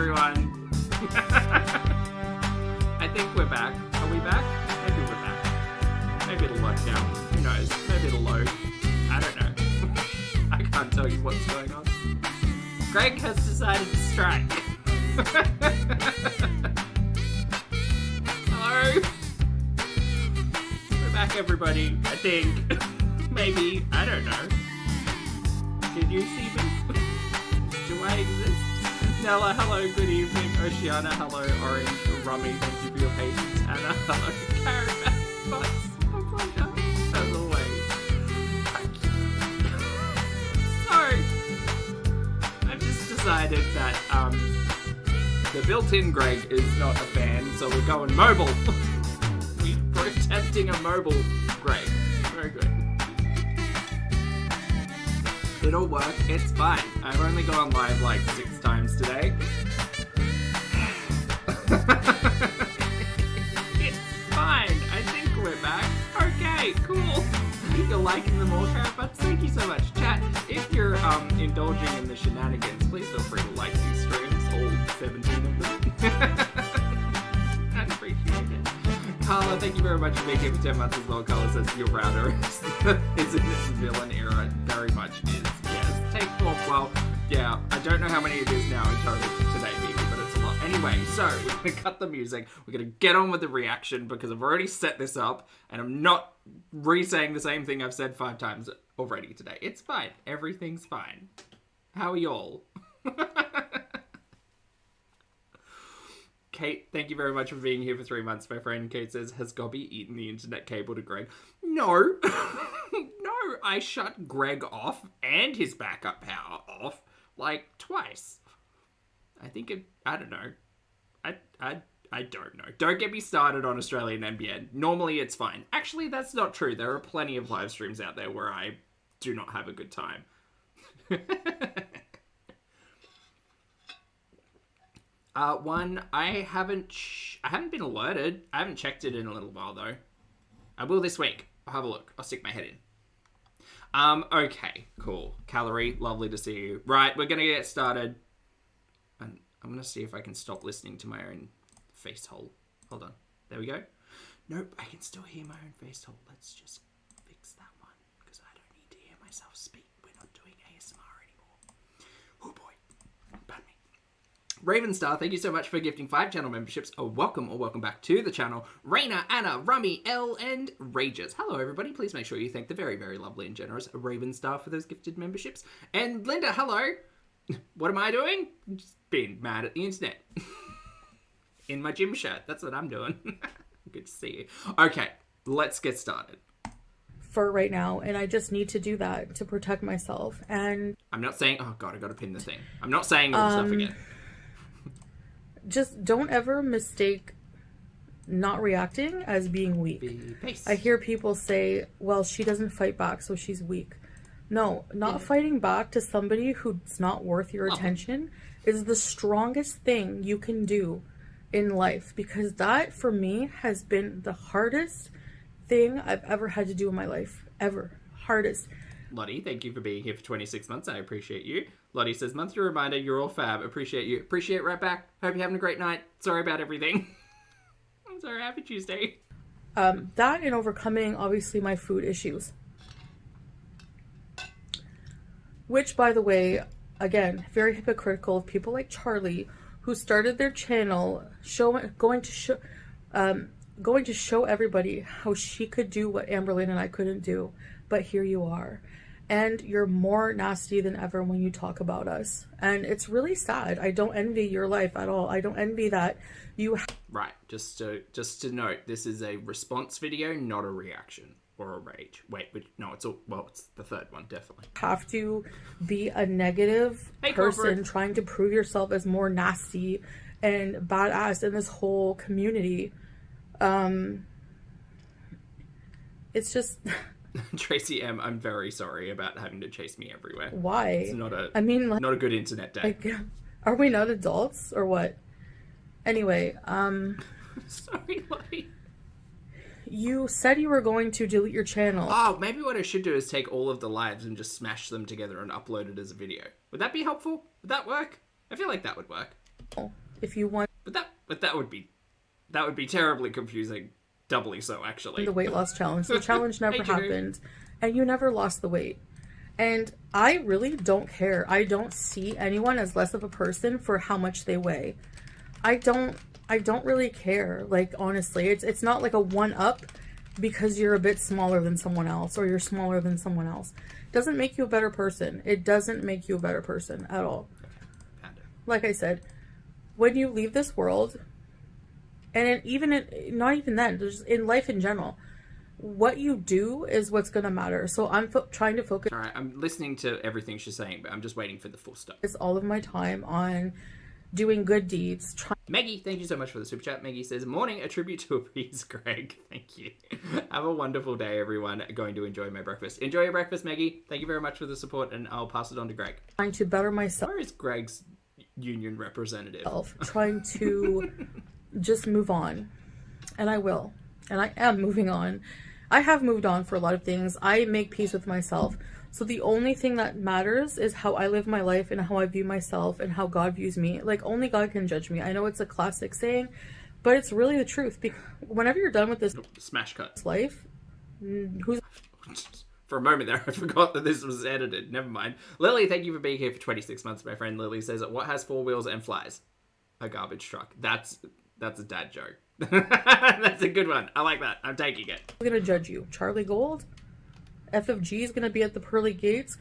everyone. I think we're back. Are we back? Maybe we're back. Maybe it'll work out. Who knows? Maybe it'll load. I don't know. I can't tell you what's going on. Greg has decided to strike. Hello? We're back, everybody. I think. Maybe. I don't know. Did you see me? Do I exist? Nella, hello, good evening. Oceana, hello. Orange, Rummy, thank you for your patience. Anna, hello. Caravan, Butts, a pleasure, as always. So, I've just decided that, the built-in Greg is not a fan, so we're going mobile. We're attempting a mobile Greg. Very good. It'll work, it's fine. I've only gone live like 6 times today. It's fine. I think we're back. Okay, cool. You're liking them all, Carabuts. Thank you so much. Chat, if you're indulging in the shenanigans, please feel free to like these streams, all 17 of them. I'd appreciate it. Carla, thank you very much for being here for 10 months as well. Carla says your router is in this villain era. Very much is. Yes. Take 4. Well, yeah, I don't know how many it is now in total today, Vivi, but it's a lot. Anyway, so we're going to cut the music. We're going to get on with the reaction because I've already set this up and I'm not re-saying the same thing I've said 5 times already today. It's fine. Everything's fine. How are y'all? Kate, thank you very much for being here for 3 months, my friend. Kate says, has Gobby eaten the internet cable to Greg? No. No, I shut Greg off and his backup power off, like, twice. I think I don't know. I don't know. Don't get me started on Australian NBN. Normally it's fine. Actually, that's not true. There are plenty of live streams out there where I do not have a good time. One, I haven't been alerted. I haven't checked it in a little while, though. I will this week. I'll have a look. I'll stick my head in. Okay, cool. Calorie, lovely to see you. Right, we're gonna get started. And I'm gonna see if I can stop listening to my own face hole. Hold on. There we go. Nope, I can still hear my own face hole. Let's just fix that one, because I don't need to hear myself speak. We're not doing ASMR anymore. Oh boy. Pardon me. Ravenstar, thank you so much for gifting 5 channel memberships. Welcome back to the channel. Raina, Anna, Rummy, L, and Rages. Hello, everybody. Please make sure you thank the very, very lovely and generous Ravenstar for those gifted memberships. And Linda, hello. What am I doing? Just being mad at the internet. In my gym shirt. That's what I'm doing. Good to see you. Okay, let's get started. For right now, and I just need to do that to protect myself. And I'm not saying, oh god, I gotta pin the thing. I'm not saying all the stuff again. Just don't ever mistake not reacting as being weak. I hear people say, well, she doesn't fight back, so she's weak. No, not fighting back to somebody who's not worth your attention is the strongest thing you can do in life, because that, for me, has been the hardest thing I've ever had to do in my life. Ever. Hardest. Lottie, thank you for being here for 26 months. I appreciate you. Lottie says, monthly reminder, you're all fab. Appreciate you. Appreciate right back. Hope you're having a great night. Sorry about everything. I'm sorry. Happy Tuesday. That and overcoming, obviously, my food issues. Which, by the way, again, very hypocritical of people like Charlie, who started their channel going to show everybody how she could do what Amberlynn and I couldn't do. But here you are. And you're more nasty than ever when you talk about us. And it's really sad. I don't envy your life at all. I don't envy that you... Right, just to note, this is a response video, not a reaction or a rage. Wait, no, it's the third one, definitely. Have to be a negative person trying to prove yourself as more nasty and badass in this whole community. It's just... Tracy M, I'm very sorry about having to chase me everywhere. Why? It's not a good internet day. Like, are we not adults or what? Anyway, sorry, Lottie. You said you were going to delete your channel. Oh, maybe what I should do is take all of the lives and just smash them together and upload it as a video. Would that be helpful? Would that work? I feel like that would work. If you want But that would be terribly confusing. Doubly so, actually. the weight loss challenge, the challenge never happened, and you never lost the weight. And I really don't care. I don't see anyone as less of a person for how much they weigh. I don't really care. Like, honestly, it's not like a one up because you're a bit smaller than someone else or you're smaller than someone else. It doesn't make you a better person. It doesn't make you a better person at all. Like I said, when you leave this world, and not even then, just in life in general, what you do is what's going to matter. So I'm trying to focus. All right, I'm listening to everything she's saying, but I'm just waiting for the full stop. It's all of my time on doing good deeds. Maggie, thank you so much for the super chat. Maggie says, morning, a tribute to appease Greg. Thank you. Have a wonderful day, everyone. Going to enjoy my breakfast. Enjoy your breakfast, Maggie. Thank you very much for the support, and I'll pass it on to Greg. Trying to better myself. Where is Greg's union representative? Trying to just move on. And I will. And I am moving on. I have moved on for a lot of things. I make peace with myself. So the only thing that matters is how I live my life and how I view myself and how God views me. Like, only God can judge me. I know it's a classic saying, but it's really the truth. Because whenever you're done with this smash cut life, who's... For a moment there, I forgot that this was edited. Never mind. Lily, thank you for being here for 26 months, my friend. Lily says, what has 4 wheels and flies? A garbage truck. That's a dad joke. That's a good one. I like that. I'm taking it. I'm going to judge you. Charlie Gold? FFG is going to be at the pearly gates.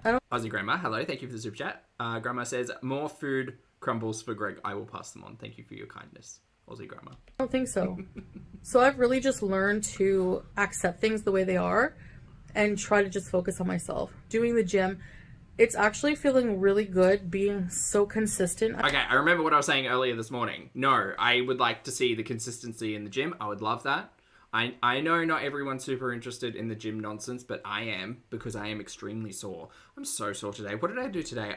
Aussie Grandma, hello. Thank you for the super chat. Grandma says, more food crumbles for Greg. I will pass them on. Thank you for your kindness. Aussie Grandma. I don't think so. So I've really just learned to accept things the way they are and try to just focus on myself. Doing the gym, it's actually feeling really good being so consistent. Okay, I remember what I was saying earlier this morning. No, I would like to see the consistency in the gym. I would love that. I know not everyone's super interested in the gym nonsense, but I am, because I am extremely sore. I'm so sore today. What did I do today?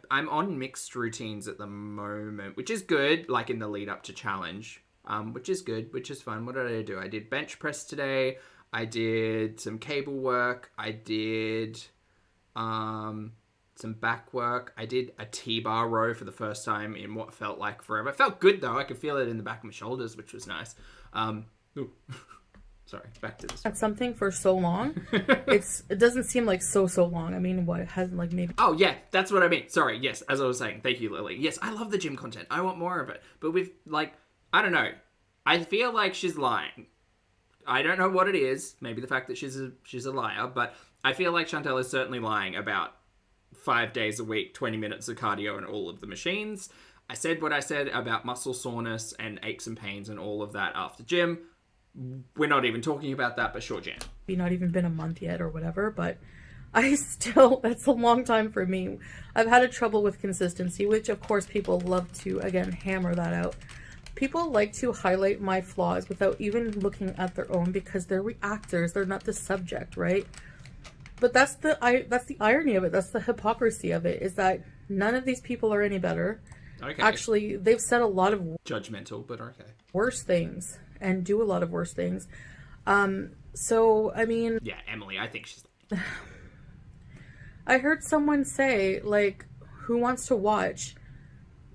I'm on mixed routines at the moment, which is good, like in the lead up to challenge, which is good, which is fun. What did I do? I did bench press today. I did some cable work. I did some back work. I did a T-bar row for the first time in what felt like forever. It felt good though. I could feel it in the back of my shoulders, which was nice. Sorry, back to this. That's something for so long. It doesn't seem like so long. I mean, what, it hasn't like maybe... Oh yeah, that's what I mean. Sorry, yes, as I was saying. Thank you, Lily. Yes, I love the gym content. I want more of it. But with, like, I don't know. I feel like she's lying. I don't know what it is. Maybe the fact that she's a liar, but I feel like Chantel is certainly lying about 5 days a week, 20 minutes of cardio and all of the machines. I said what I said about muscle soreness and aches and pains and all of that after gym. We're not even talking about that, but sure, Jan. Not even been a month yet or whatever, but that's a long time for me. I've had a trouble with consistency, which of course people love to, again, hammer that out. People like to highlight my flaws without even looking at their own because they're reactors. They're not the subject, right? But that's the irony of it. That's the hypocrisy of it, is that none of these people are any better. Okay. Actually, they've said a lot of judgmental, but okay. Worse things and do a lot of worse things. So, I mean... Yeah, Emily, I think she's... I heard someone say, like, who wants to watch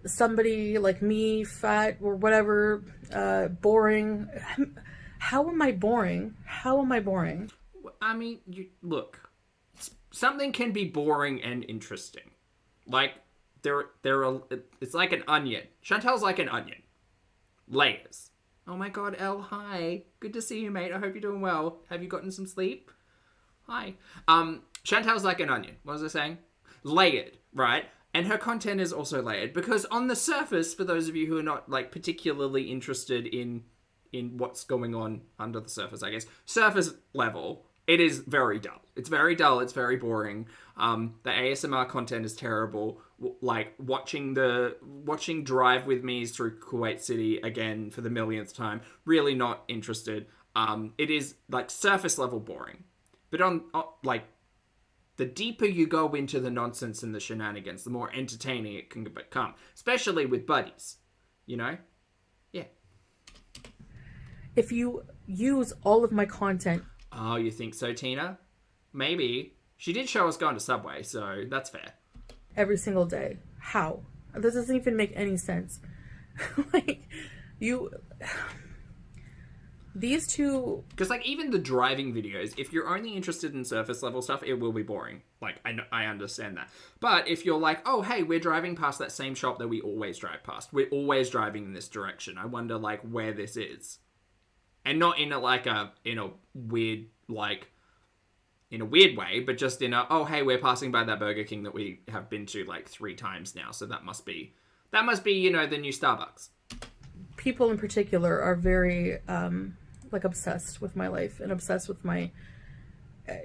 somebody like me, fat, or whatever, boring? How am I boring? How am I boring? I mean, look, something can be boring and interesting. Like, it's like an onion. Chantel's like an onion. Layers. Oh my god, Elle, hi. Good to see you, mate. I hope you're doing well. Have you gotten some sleep? Hi. Chantel's like an onion. What was I saying? Layered, right? And her content is also layered because on the surface, for those of you who are not like particularly interested in what's going on under the surface, I guess, surface level, it is very dull. It's very dull. It's very boring. The ASMR content is terrible. Like watching Drive With Me's through Kuwait City again for the millionth time. Really not interested. It is like surface level boring. But on like the deeper you go into the nonsense and the shenanigans, the more entertaining it can become, especially with buddies. You know? Yeah. If you use all of my content. Oh, you think so, Tina? Maybe. She did show us going to Subway, so that's fair. every single day. How? This doesn't even make any sense. Like, these two... Because, like, even the driving videos, if you're only interested in surface level stuff, it will be boring. Like, I understand that. But if you're like, oh, hey, we're driving past that same shop that we always drive past. We're always driving in this direction. I wonder, like, where this is. And not in a weird, like... in a weird way, but just in a, oh, hey, we're passing by that Burger King that we have been to, like, 3 times now. So that must be, you know, the new Starbucks. People in particular are very... like obsessed with my life and obsessed with my,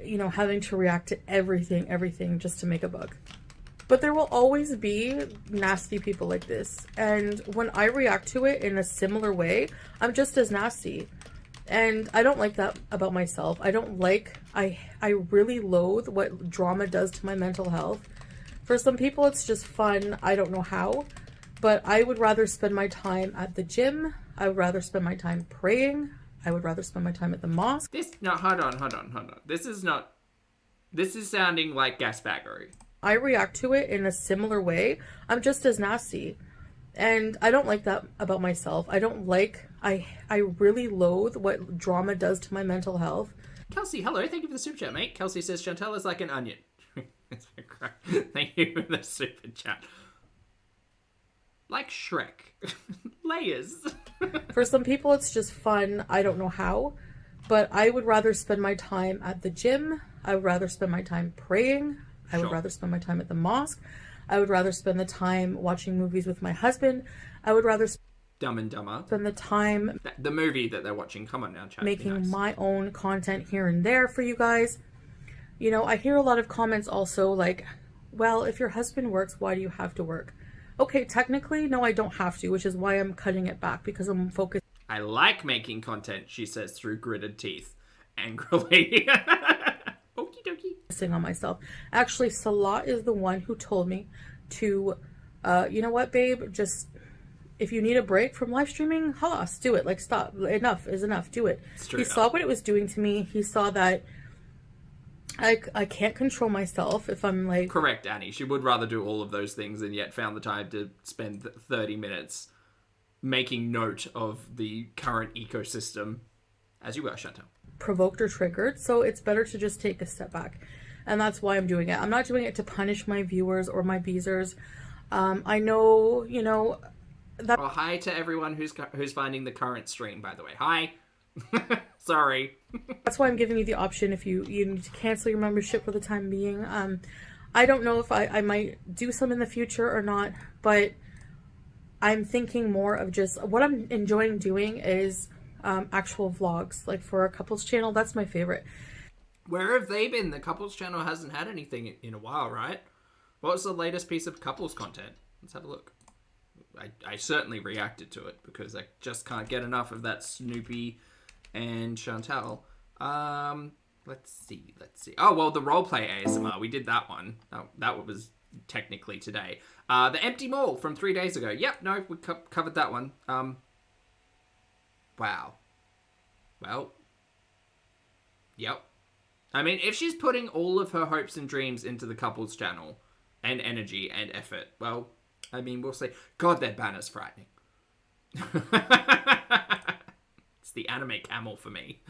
you know, having to react to everything just to make a buck. But there will always be nasty people like this. And when I react to it in a similar way, I'm just as nasty. And I don't like that about myself. I really loathe what drama does to my mental health. For some people, it's just fun. I don't know how. But I would rather spend my time at the gym. I would rather spend my time praying. I would rather spend my time at the mosque. Hold on. This is sounding like gasbaggery. I react to it in a similar way. I'm just as nasty. And I don't like that about myself. I really loathe what drama does to my mental health. Kelsey, hello. Thank you for the super chat, mate. Kelsey says, Chantel is like an onion. Thank you for the super chat. Like Shrek. Layers. For some people, it's just fun. I don't know how. But I would rather spend my time at the gym. I would rather spend my time praying. I would rather spend my time at the mosque. I would rather spend the time watching movies with my husband. I would rather Dumb and Dumber. Spend the time... The movie that they're watching. Come on now, chat. Making my own content here and there for you guys. You know, I hear a lot of comments also like, well, if your husband works, why do you have to work? Okay, technically, no, I don't have to, which is why I'm cutting it back, because I'm focused. I like making content, she says through gritted teeth, angrily. Okie dokie. On myself. Actually, Salah is the one who told me to, you know what, babe, just, if you need a break from live streaming, halas, do it. Like, stop. Enough is enough. Do it. He saw what it was doing to me. He saw that I can't control myself if I'm like... Correct, Annie. She would rather do all of those things and yet found the time to spend 30 minutes making note of the current ecosystem. As you were, Chantal. Provoked or triggered, so it's better to just take a step back. And that's why I'm doing it. I'm not doing it to punish my viewers or my beezers. I know, you know... that. Oh, hi to everyone who's finding the current stream, by the way. Hi. Sorry. That's why I'm giving you the option if you need to cancel your membership for the time being. I don't know if I might do some in the future or not, but I'm thinking more of just what I'm enjoying doing is actual vlogs, like for a couples channel. That's my favorite. Where have they been? The couples channel hasn't had anything in a while, right? What was the latest piece of couples content? Let's have a look. I certainly reacted to it because I just can't get enough of that Snoopy and Chantal. Let's see. Oh, well, the roleplay ASMR. We did that one. Oh, that was technically today. The empty mall from 3 days ago. Yep, no, we covered that one. Wow. Well. Yep. I mean, if she's putting all of her hopes and dreams into the couples channel and energy and effort, well, I mean, we'll see. God, that banner's frightening. It's the anime camel for me.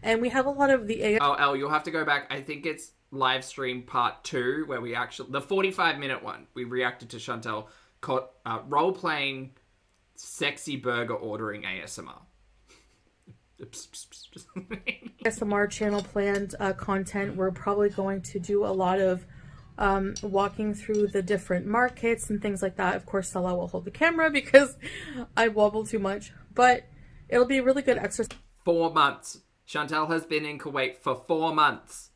And we have a lot of the AI. Oh, Elle, you'll have to go back. I think it's live stream part 2 where we actually... The 45-minute one. We reacted to Chantal role-playing sexy burger ordering ASMR. ASMR channel planned content. We're probably going to do a lot of walking through the different markets and things like that. Of course, Salah will hold the camera because I wobble too much, but it'll be a really good exercise. 4 months. Chantal has been in Kuwait for 4 months.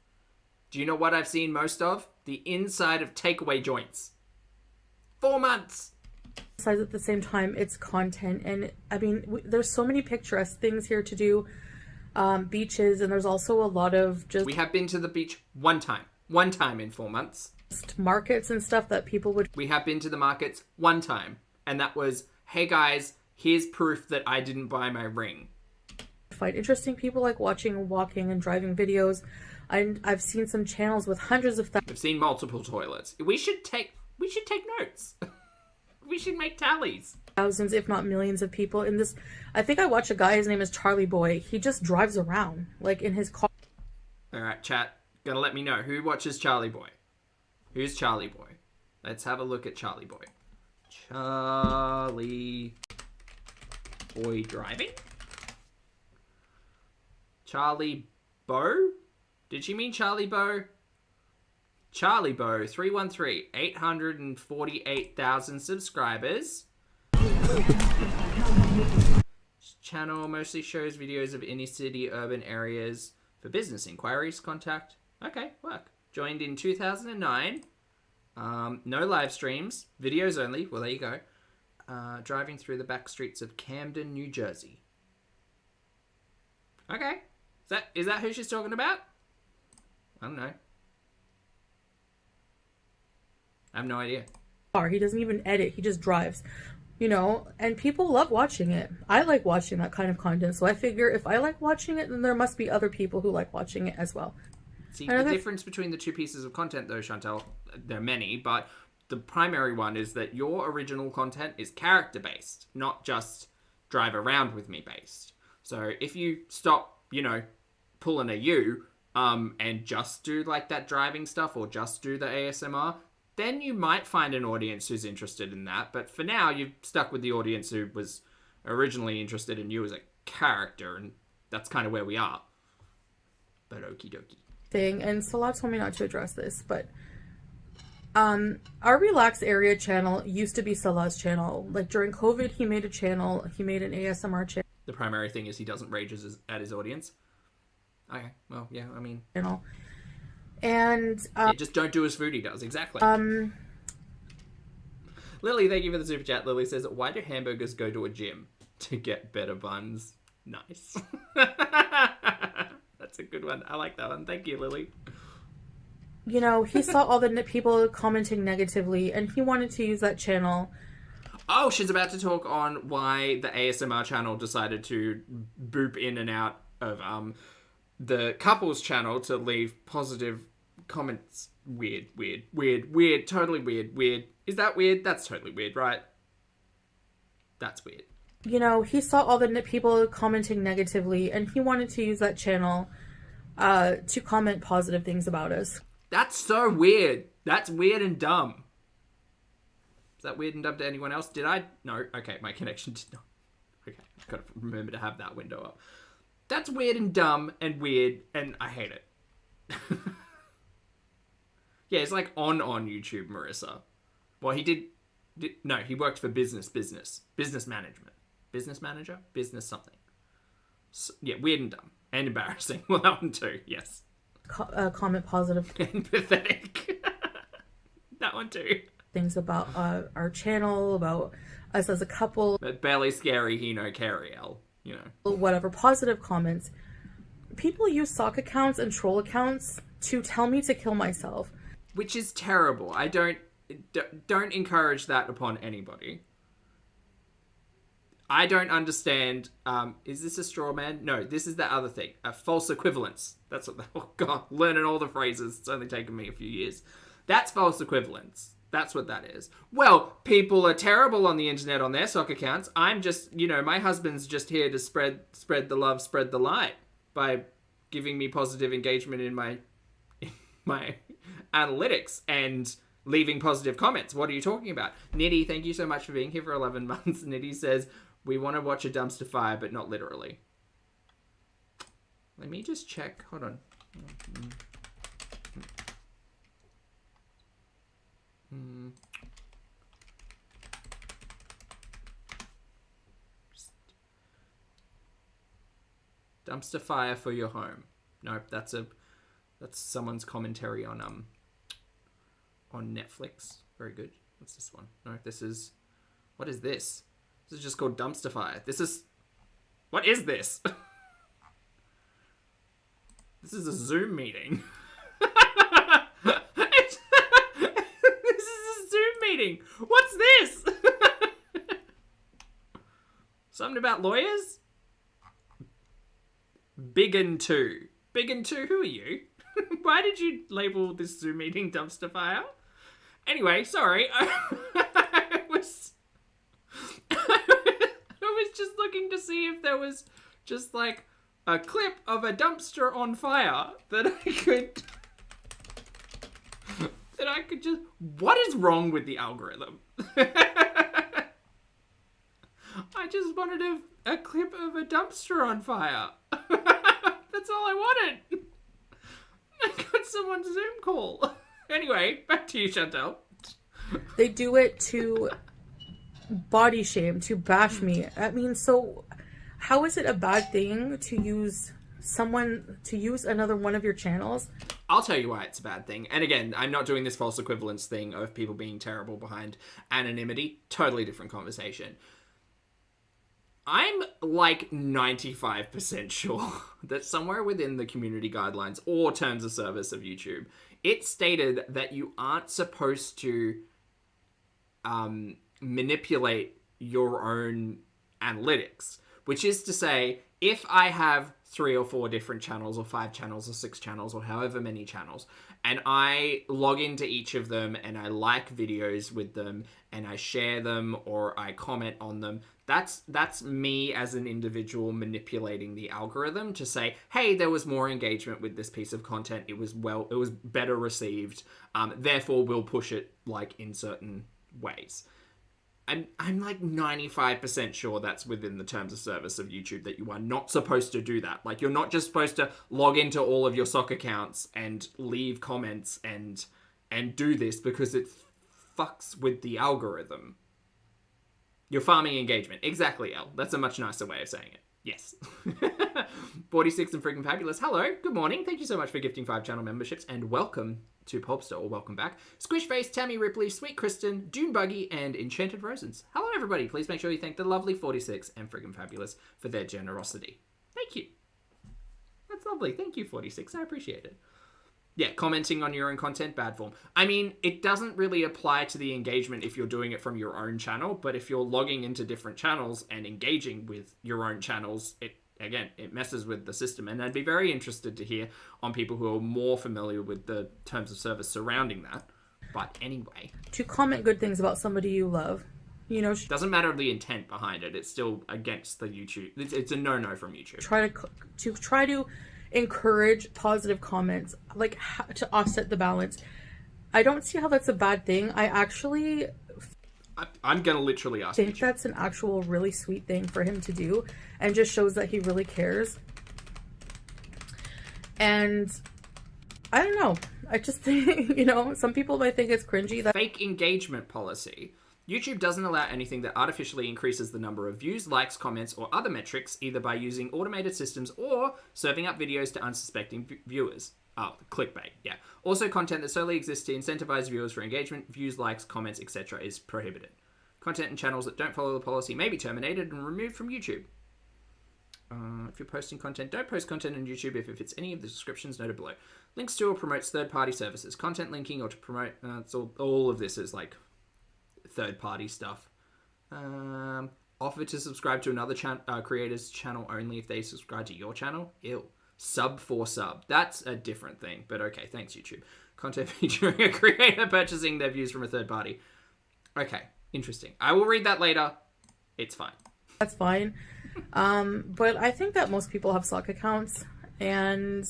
Do you know what I've seen most of? The inside of takeaway joints. 4 months. At the same time, it's content, and I mean, there's so many picturesque things here to do. Beaches, and there's also a lot of just... We have been to the beach one time in 4 months. Markets and stuff that people would... We have been to the markets one time, and that was, hey guys, here's proof that I didn't buy my ring. find interesting. People like watching walking and driving videos. I've seen some channels with hundreds of I've seen multiple toilets. We should take notes. We should make tallies. Thousands, if not millions of people in this. I think I watched a guy, his name is Charlie Boy. He just drives around, like, in his car. All right, chat. Gotta let me know. Who watches Charlie Boy? Who's Charlie Boy? Let's have a look at Charlie Boy. Charlie Boy driving? Charlie Bo? Did she mean Charlie Bo? Charlie Bo, 313, 848,000 subscribers. Channel mostly shows videos of inner city urban areas for business inquiries. Contact. Okay, work. Joined in 2009. No live streams. Videos only. Well, there you go. Driving through the back streets of Camden, New Jersey. Okay. Is that who she's talking about? I don't know. I have no idea. He doesn't even edit. He just drives. You know, and people love watching it. I like watching that kind of content. So I figure if I like watching it, then there must be other people who like watching it as well. See, the difference between the two pieces of content, though, Chantal, there are many, but the primary one is that your original content is character-based, not just drive around with me based. So if you stop, you know, pulling a U, and just do, like, that driving stuff or just do the ASMR, then you might find an audience who's interested in that. But for now, you've stuck with the audience who was originally interested in you as a character, and that's kind of where we are. But okie dokie. And Salah told me not to address this, but our Relax Area channel used to be Salah's channel. Like, during COVID, he made a channel. He made an ASMR channel. The primary thing is he doesn't rage at his audience. Okay, well, yeah, I mean... Channel. And yeah, just don't do as Foodie does, exactly. Lily, thank you for the super chat. Lily says, why do hamburgers go to a gym? To get better buns. Nice. That's a good one. I like that one. Thank you, Lily. You know, he saw all the people commenting negatively, and he wanted to use that channel. Oh, she's about to talk on why the ASMR channel decided to boop in and out of the couples channel to leave positive comments. Weird, totally weird. Is that weird? That's totally weird, right? That's weird. You know, he saw all the people commenting negatively, and he wanted to use that channel to comment positive things about us. That's so weird. That's weird and dumb. Is that weird and dumb to anyone else? Did I? No. Okay, my connection did not. Okay, I've got to remember to have that window up. That's weird and dumb and weird, and I hate it. Yeah, it's like on YouTube, Marissa. Well, he did no, he worked for business management. Business manager? Business something. So, yeah, weird and dumb. And embarrassing. Well, that one too, yes. Comment positive. And pathetic. That one too. Things about our channel, about us as a couple. But barely scary, he no carry-el. You know. Whatever, positive comments. People use sock accounts and troll accounts to tell me to kill myself. Which is terrible. I don't encourage that upon anybody. I don't understand. Is this a straw man? No, this is the other thing. A false equivalence. That's what, oh God, learning all the phrases. It's only taken me a few years. That's false equivalence. That's what that is. Well, people are terrible on the internet on their sock accounts. I'm just, you know, my husband's just here to spread the love, spread the light by giving me positive engagement in my analytics and leaving positive comments. What are you talking about? Nitty, thank you so much for being here for 11 months. Nitty says, we want to watch a dumpster fire, but not literally. Let me just check. Hold on. Dumpster fire for your home. Nope, that's someone's commentary on Netflix. Very good. What's this one? No, what is this? This is just called dumpster fire. What is this? This is a Zoom meeting. This is a Zoom meeting. What's this? Something about lawyers? Big and Two. Big and Two, who are you? Why did you label this Zoom meeting dumpster fire? Anyway, sorry. I was just looking to see if there was just like a clip of a dumpster on fire that I could just... What is wrong with the algorithm? I just wanted a clip of a dumpster on fire. That's all I wanted. I got someone's Zoom call. Anyway, back to you, Chantel. They do it to body shame, to bash me. I mean, so how is it a bad thing to use another one of your channels? I'll tell you why it's a bad thing. And again, I'm not doing this false equivalence thing of people being terrible behind anonymity. Totally different conversation. I'm like 95% sure that somewhere within the community guidelines or terms of service of YouTube, it stated that you aren't supposed to manipulate your own analytics, which is to say, if I have 3 or 4 different channels or 5 channels or 6 channels or however many channels, and I log into each of them and I like videos with them and I share them or I comment on them, that's me as an individual manipulating the algorithm to say, hey, there was more engagement with this piece of content. It was better received. Therefore, we'll push it like in certain ways. I'm like 95% sure that's within the terms of service of YouTube, that you are not supposed to do that. Like, you're not just supposed to log into all of your sock accounts and leave comments and do this because it fucks with the algorithm. You're farming engagement. Exactly, Elle. That's a much nicer way of saying it. Yes. 46 and freaking fabulous. Hello. Good morning. Thank you so much for gifting 5 channel memberships and welcome to Pulpster, or welcome back. Squishface, Tammy Ripley, Sweet Kristen, Dune Buggy, and Enchanted Rosens. Hello, everybody. Please make sure you thank the lovely 46 and freaking fabulous for their generosity. Thank you. That's lovely. Thank you, 46. I appreciate it. Yeah, commenting on your own content, bad form. I mean, it doesn't really apply to the engagement if you're doing it from your own channel, but if you're logging into different channels and engaging with your own channels, it messes with the system. And I'd be very interested to hear on people who are more familiar with the terms of service surrounding that. But anyway. To comment good things about somebody you love. You know, doesn't matter the intent behind it. It's still against the YouTube. It's a no-no from YouTube. Try to encourage positive comments, like to offset the balance. I don't see how that's a bad thing. I'm gonna literally ask. I think that's an actual really sweet thing for him to do, and just shows that he really cares. And I don't know. I just think, you know, some people might think it's cringy. That fake engagement policy. YouTube doesn't allow anything that artificially increases the number of views, likes, comments, or other metrics, either by using automated systems or serving up videos to unsuspecting viewers. Oh, clickbait, yeah. Also, content that solely exists to incentivize viewers for engagement, views, likes, comments, etc. is prohibited. Content and channels that don't follow the policy may be terminated and removed from YouTube. If you're posting content, don't post content on YouTube if it fits any of the descriptions noted below. Links to or promotes third-party services. Content linking or to promote... all of this is like third-party stuff. Offer to subscribe to another creator's channel only if they subscribe to your channel. Ew. Sub for sub. That's a different thing, but okay, thanks YouTube. Content featuring a creator purchasing their views from a third party. Okay, interesting. I will read that later. It's fine. That's fine. But I think that most people have sock accounts, and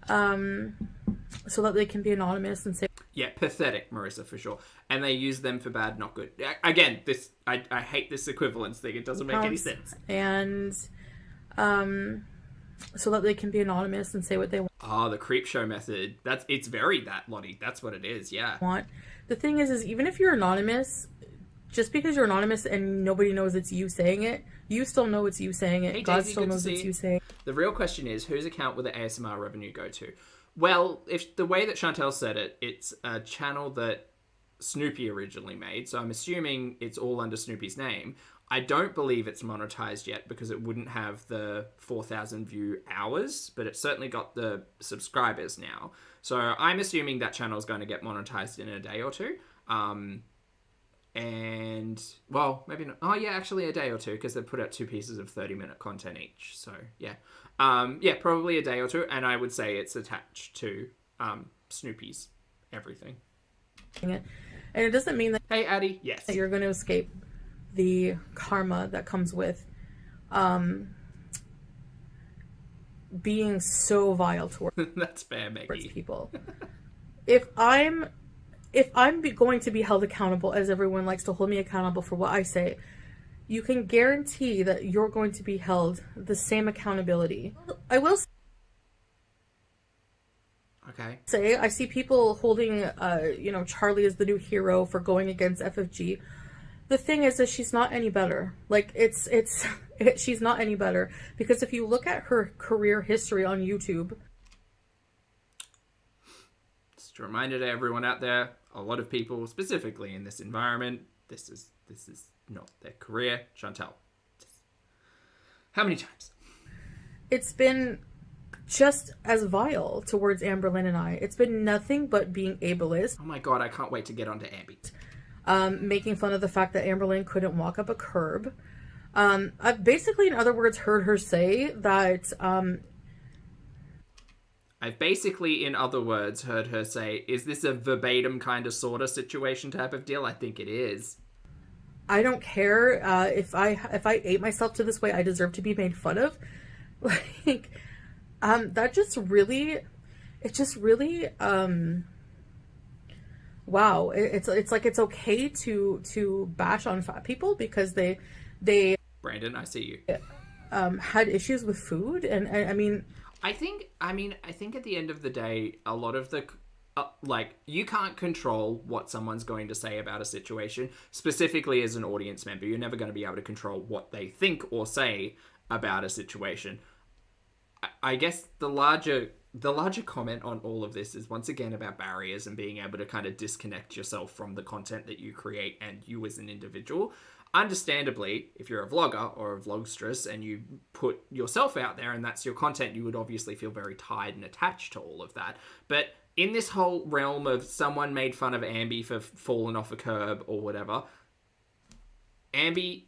so that they can be anonymous and say... Yeah, pathetic, Marissa, for sure. And they use them for bad, not good. Again, I hate this equivalence thing. It doesn't make any sense. And so that they can be anonymous and say what they want. Oh, the creep show method. It's very that, Lottie. That's what it is, yeah. The thing is even if you're anonymous, just because you're anonymous and nobody knows it's you saying it, you still know it's you saying it. Hey, God Daisy, still knows it's you saying it. The real question is, whose account will the ASMR revenue go to? Well, if the way that Chantel said it, it's a channel that Snoopy originally made, so I'm assuming it's all under Snoopy's name. I don't believe it's monetized yet because it wouldn't have the 4,000 view hours, but it's certainly got the subscribers now. So I'm assuming that channel is going to get monetized in a day or two. And, well, maybe not. Oh, yeah, actually a day or two because they put out 2 pieces of 30-minute content each. So, yeah. Yeah, probably a day or two, and I would say it's attached to Snoopy's everything. And it doesn't mean that, hey Addie, yes, that you're going to escape the karma that comes with being so vile towards that's fair, Maggie. People. If I'm going to be held accountable, as everyone likes to hold me accountable for what I say, you can guarantee that you're going to be held the same accountability. I will say I see people holding Charlie as the new hero for going against FFG. The thing is that she's not any better. Like, she's not any better. Because if you look at her career history on YouTube... Just a reminder to everyone out there, a lot of people, specifically in this environment, this is not their career. Chantal, how many times? It's been just as vile towards Amberlynn and I. It's been nothing but being ableist. Oh my god, I can't wait to get onto Ambi. Making fun of the fact that Amberlynn couldn't walk up a curb. I've basically, in other words, heard her say that... I've basically, in other words, heard her say, is this a verbatim kind of sort of situation type of deal? I think it is. I don't care if I ate myself to this way, I deserve to be made fun of. Like, that just really... It just really... wow, it's like it's okay to bash on fat people because they Brandon, I see you. Had issues with food, and I mean I think at the end of the day, a lot of the you can't control what someone's going to say about a situation. Specifically, as an audience member, you're never going to be able to control what they think or say about a situation. I guess the larger comment on all of this is once again about barriers and being able to kind of disconnect yourself from the content that you create and you as an individual. Understandably, if you're a vlogger or a vlogstress and you put yourself out there and that's your content, you would obviously feel very tied and attached to all of that. But in this whole realm of someone made fun of Ambi for falling off a curb or whatever, Ambi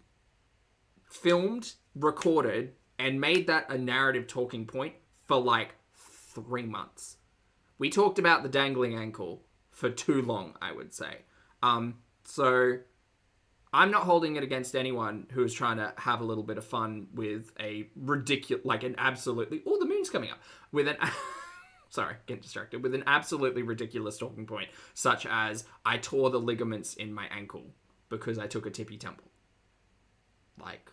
filmed, recorded, and made that a narrative talking point for like 3 months. We talked about the dangling ankle for too long, I would say. So I'm not holding it against anyone who is trying to have a little bit of fun with a ridiculous, like an absolutely, oh, the moon's coming up, with an, sorry, getting distracted, with an absolutely ridiculous talking point, such as, I tore the ligaments in my ankle because I took a tippy tumble. Like,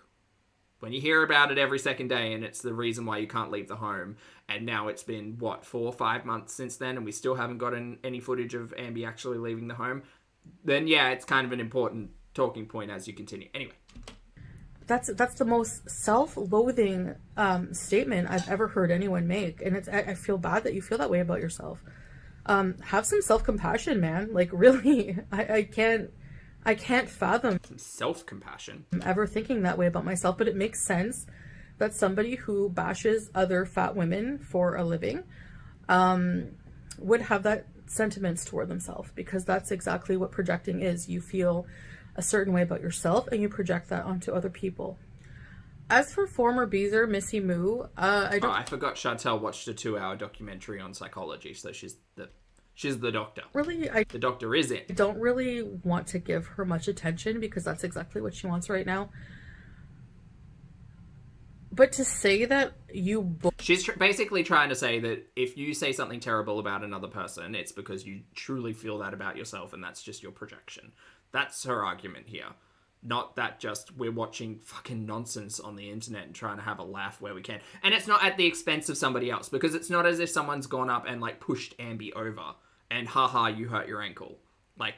when you hear about it every second day and it's the reason why you can't leave the home, and now it's been, 4 or 5 months since then, and we still haven't gotten any footage of Ambi actually leaving the home, then yeah, it's kind of an important talking point as you continue. Anyway. That's the most self-loathing statement I've ever heard anyone make, and I feel bad that you feel that way about yourself. Have some self-compassion, man. Like, really, I can't fathom some self-compassion. I'm ever thinking that way about myself, but it makes sense that somebody who bashes other fat women for a living would have that sentiments toward themselves, because that's exactly what projecting is. You feel a certain way about yourself and you project that onto other people. As for former Beezer, Missy Moo, I forgot Chantal watched a 2-hour documentary on psychology, so she's the doctor. Really, the doctor is it. I don't really want to give her much attention because that's exactly what she wants right now. But to say that she's basically trying to say that if you say something terrible about another person, it's because you truly feel that about yourself, and that's just your projection. That's her argument here. Not that just we're watching fucking nonsense on the internet and trying to have a laugh where we can. And it's not at the expense of somebody else, because it's not as if someone's gone up and like pushed Ambi over and haha, you hurt your ankle. Like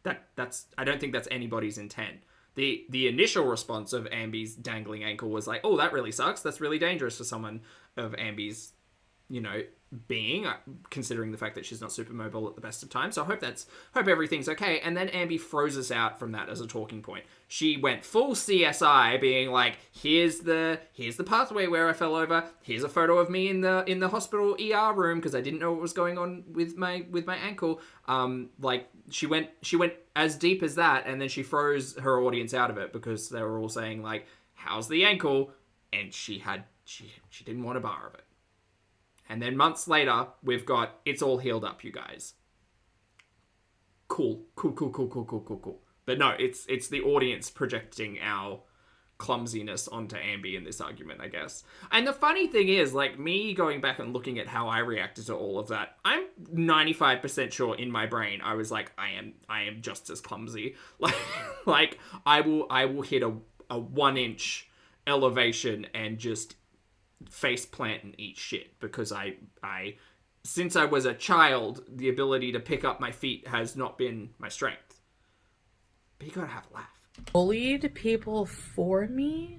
that's I don't think that's anybody's intent. The initial response of Ambi's dangling ankle was like, oh, that really sucks. That's really dangerous for someone of Ambi's, being, considering the fact that she's not super mobile at the best of times. So I hope everything's okay. And then Ambi froze us out from that as a talking point. She went full CSI, being like, here's the pathway where I fell over. Here's a photo of me in the hospital ER room because I didn't know what was going on with my ankle. Like she went as deep as that, and then she froze her audience out of it because they were all saying like, how's the ankle? And she had she didn't want a bar of it. And then months later, we've got It's All Healed Up, you guys. Cool. But no, it's the audience projecting our clumsiness onto Ambi in this argument, I guess. And the funny thing is, like, me going back and looking at how I reacted to all of that, I'm 95% sure in my brain I was like, I am just as clumsy. Like I will hit a 1-inch elevation and just face plant and eat shit, because I since I was a child, the ability to pick up my feet has not been my strength. But you gotta have a laugh. Bullied people for me?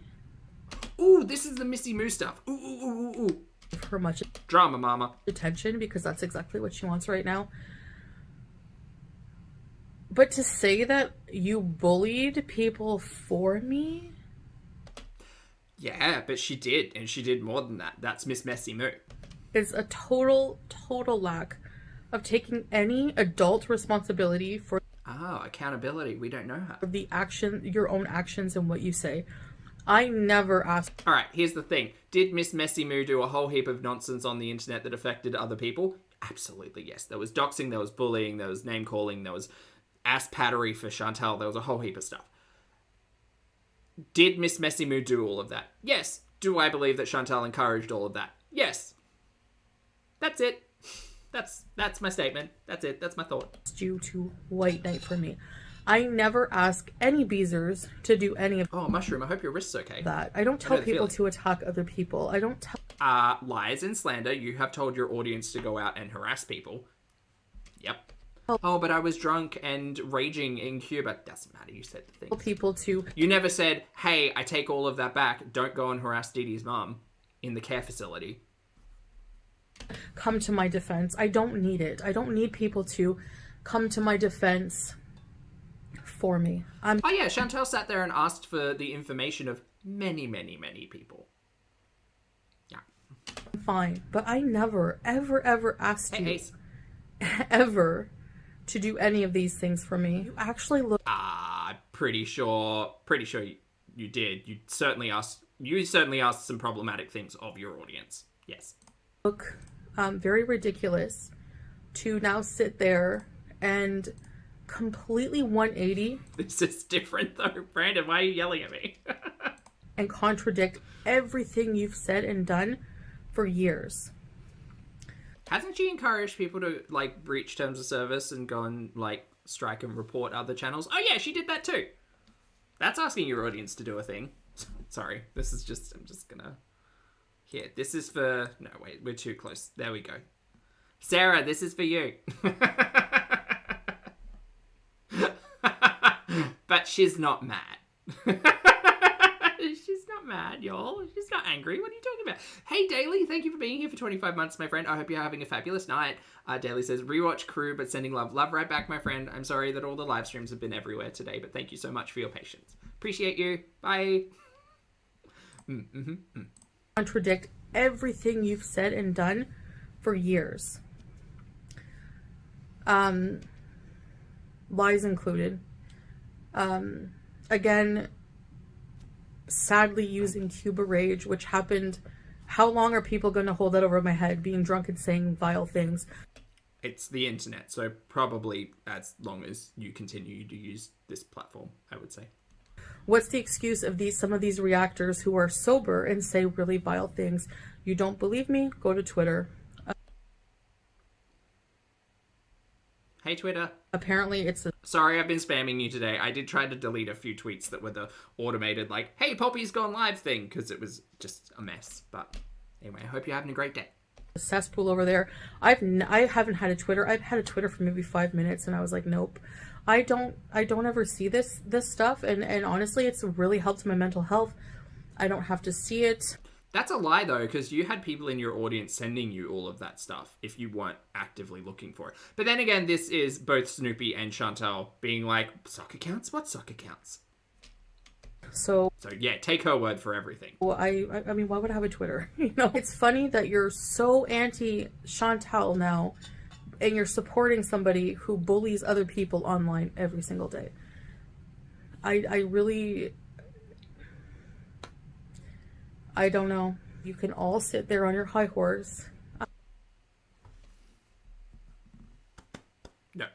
Ooh, this is the Missy Moo stuff. Ooh. Give her much drama, mama. Attention, because that's exactly what she wants right now. But to say that you bullied people for me? Yeah, but she did, and she did more than that. That's Miss Messy Moo. It's a total lack of taking any adult responsibility for accountability. We don't know her. The action, your own actions and what you say. I never asked. All right, here's the thing. Did Miss Messy Moo do a whole heap of nonsense on the internet that affected other people? Absolutely, yes. There was doxing, there was bullying, there was name-calling, there was ass pattery for Chantal. There was a whole heap of stuff. Did Miss Messy Moo do all of that? Yes. Do I believe that Chantal encouraged all of that? Yes. That's it. That's my statement. That's it. That's my thought. Due to White Knight for me. I never ask any Beezers to do any of Mushroom, I hope your wrist's okay. that. I don't tell people to attack other people. I don't tell... Lies and slander. You have told your audience to go out and harass people. Yep. Oh, but I was drunk and raging in Cuba. Doesn't matter. You said the thing. People to... You never said, hey, I take all of that back. Don't go and harass Dee Dee's mom in the care facility. Come to my defense. I don't need it. I don't need people to come to my defense for me. Oh yeah, Chantal sat there and asked for the information of many I'm people. Yeah. fine. But I never, ever asked you ever to do any of these things for me. You actually look... Pretty sure you did. You certainly asked some problematic things of your audience. Yes. Look very ridiculous to now sit there and completely 180. This is different though, Brandon. Why are you yelling at me? And contradict everything you've said and done for years. Hasn't she encouraged people to like breach terms of service and go and like strike and report other channels? Oh yeah, she did that too. That's asking your audience to do a thing. Sorry, I'm just gonna... Here, this is for... No, wait, we're too close. There we go. Sarah, this is for you. But she's not mad. She's not mad, y'all. She's not angry. What are you talking about? Hey, Daly, thank you for being here for 25 months, my friend. I hope you're having a fabulous night. Daly says, rewatch Crew, but sending love. Love right back, my friend. I'm sorry that all the live streams have been everywhere today, but thank you so much for your patience. Appreciate you. Bye. Contradict everything you've said and done for years. Lies included. Again, sadly using Cuba Rage, which happened... How long are people going to hold that over my head, being drunk and saying vile things? It's the internet, so probably as long as you continue to use this platform, I would say. What's the excuse of some of these reactors who are sober and say really vile things? You don't believe me? Go to Twitter. Hey, Twitter. Apparently it's Sorry, I've been spamming you today. I did try to delete a few tweets that were the automated, like, hey, Poppy's gone live thing, because it was just a mess. But anyway, I hope you're having a great day. A cesspool over there. I haven't had a Twitter. I've had a Twitter for maybe 5 minutes, and I was like, nope. I don't ever see this stuff, and honestly, it's really helped my mental health. I don't have to see it. That's a lie, though, because you had people in your audience sending you all of that stuff if you weren't actively looking for it. But then again, this is both Snoopy and Chantal being like, sock accounts? What sock accounts? So yeah, take her word for everything. Well, I mean, why would I have a Twitter? You know, it's funny that you're so anti-Chantal now, and you're supporting somebody who bullies other people online every single day. I really... I don't know. You can all sit there on your high horse. No.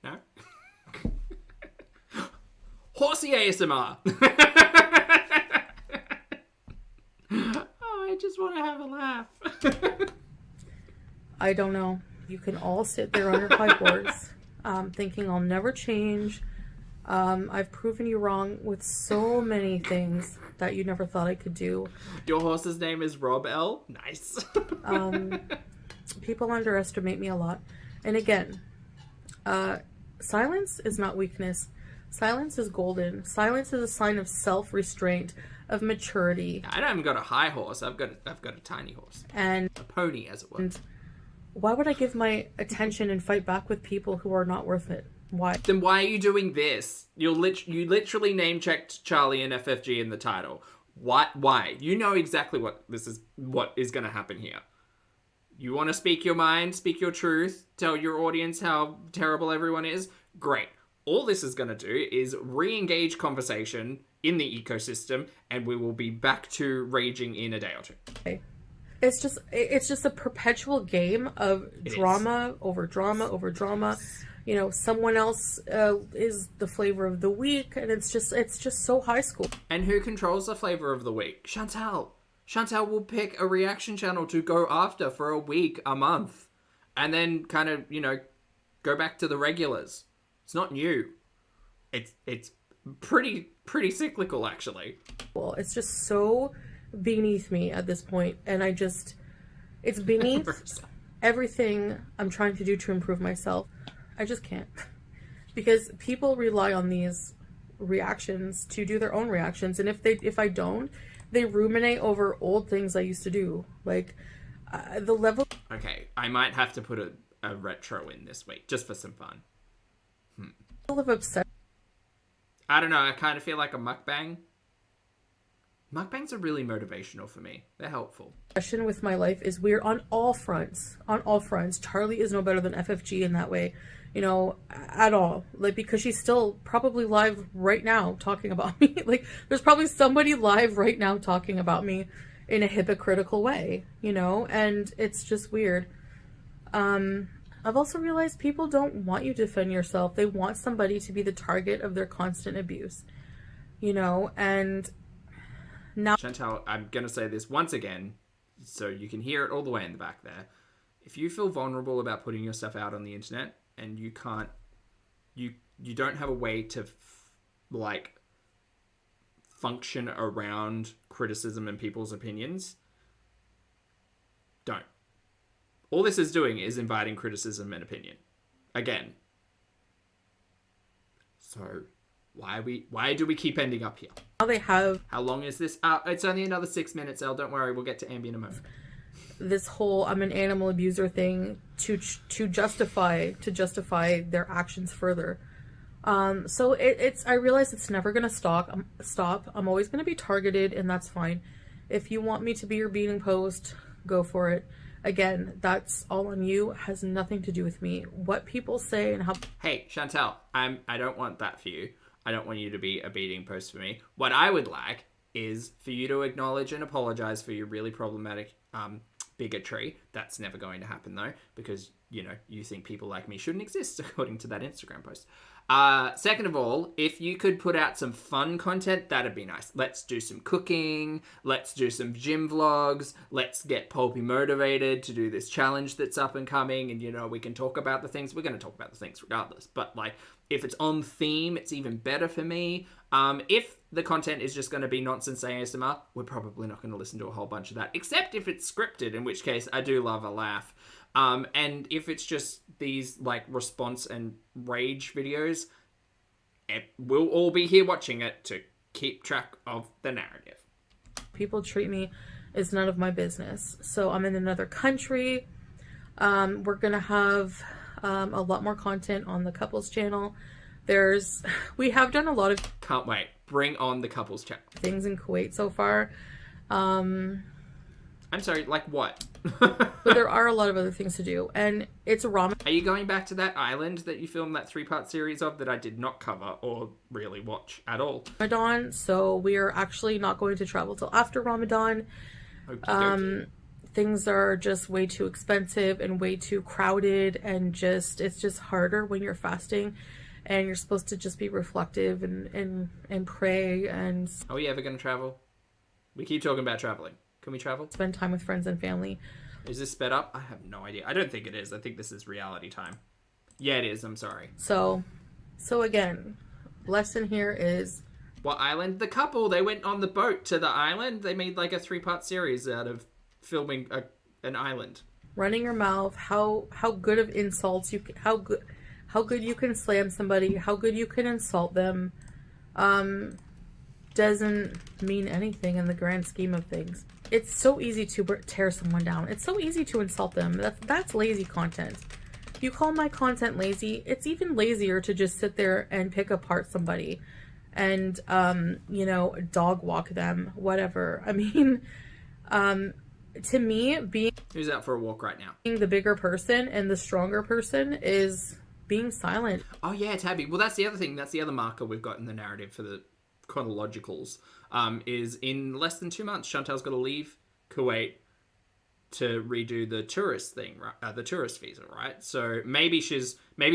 No? Horsey ASMR! Oh, I just want to have a laugh. I don't know. You can all sit there on your high horse, thinking I'll never change. I've proven you wrong with so many things that you never thought I could do. Your horse's name is Rob L. Nice. People underestimate me a lot. And again, silence is not weakness. Silence is golden. Silence is a sign of self-restraint, of maturity. I haven't got a high horse. I've got a tiny horse. And a pony, as it were. And why would I give my attention and fight back with people who are not worth it? Why? Then why are you doing this? You literally name-checked Charlie and FFG in the title. Why? You know exactly what is going to happen here. You want to speak your mind, speak your truth, tell your audience how terrible everyone is? Great. All this is going to do is re-engage conversation in the ecosystem, and we will be back to raging in a day or two. Okay. It's just a perpetual game of drama over drama over drama. You know, someone else is the flavor of the week, and it's just so high school. And who controls the flavor of the week? Chantal. Chantal will pick a reaction channel to go after for a week, a month, and then kind of, you know, go back to the regulars. It's not new. It's pretty cyclical, actually. Well, it's just so beneath me at this point, and it's beneath everything I'm trying to do to improve myself. I just can't, because people rely on these reactions to do their own reactions, and if I don't, they ruminate over old things I used to do, like the level. Okay, I might have to put a retro in this week just for some fun. Of obsession. I don't know. I kind of feel like a mukbang. Mukbangs are really motivational for me. They're helpful. With my life is we're on all fronts. On all fronts. Charlie is no better than FFG in that way, you know, at all. Like, because she's still probably live right now talking about me. Like, there's probably somebody live right now talking about me in a hypocritical way, you know, and it's just weird. I've also realized people don't want you to defend yourself. They want somebody to be the target of their constant abuse, you know, and now... Chantal, I'm going to say this once again, so you can hear it all the way in the back there. If you feel vulnerable about putting your stuff out on the internet and you can't, you don't have a way to, function around criticism and people's opinions, don't. All this is doing is inviting criticism and opinion. Again. So, why do we keep ending up here? Now they have... How long is this? It's only another 6 minutes, Elle. Don't worry, we'll get to Ambi in a moment. This whole I'm an animal abuser thing to justify their actions further. So I realize it's never gonna stop. I'm always gonna be targeted, and that's fine. If you want me to be your beating post, go for it. Again, that's all on you. It has nothing to do with me. What people say and how... Hey, Chantal, I don't want that for you. I don't want you to be a beating post for me. What I would like is for you to acknowledge and apologize for your really problematic bigotry. That's never going to happen, though, because, you know, you think people like me shouldn't exist, according to that Instagram post. Second of all, if you could put out some fun content, that'd be nice. Let's do some cooking. Let's do some gym vlogs. Let's get Pulpy motivated to do this challenge that's up and coming. And, you know, we can talk about the things. We're going to talk about the things regardless. But, like, if it's on theme, it's even better for me. If the content is just going to be nonsense ASMR, we're probably not going to listen to a whole bunch of that. Except if it's scripted, in which case I do love a laugh. And if it's just these, like, response and rage videos, we'll all be here watching it to keep track of the narrative. People treat me is none of my business. So I'm in another country. We're going to have a lot more content on the couples channel. We have done a lot of... Can't wait. Bring on the couples channel. Things in Kuwait so far. I'm sorry, like what? But there are a lot of other things to do, and it's Ramadan. Are you going back to that island that you filmed that 3-part series of that I did not cover or really watch at all? So we are actually not going to travel till after Ramadan. Things are just way too expensive and way too crowded, and it's just harder when you're fasting and you're supposed to just be reflective and pray. And are we ever going to travel? We keep talking about traveling. Can we travel? Spend time with friends and family. Is this sped up? I have no idea. I don't think it is. I think this is reality time. Yeah, it is. I'm sorry. So again, lesson here is... What island? The couple, they went on the boat to the island. They made like a 3-part series out of filming an island. Running your mouth, how good of insults you can, how good you can slam somebody, how good you can insult them, doesn't mean anything in the grand scheme of things. It's so easy to tear someone down. It's so easy to insult them. That's lazy content. You call my content lazy, it's even lazier to just sit there and pick apart somebody and, dog walk them, whatever. I mean, to me, who's out for a walk right now? Being the bigger person and the stronger person is being silent. Oh yeah, Tabby. Well, that's the other thing. That's the other marker we've got in the narrative for the chronologicals. Is in less than 2 months, Chantal's got to leave Kuwait to redo the tourist thing, right? The tourist visa, right? So maybe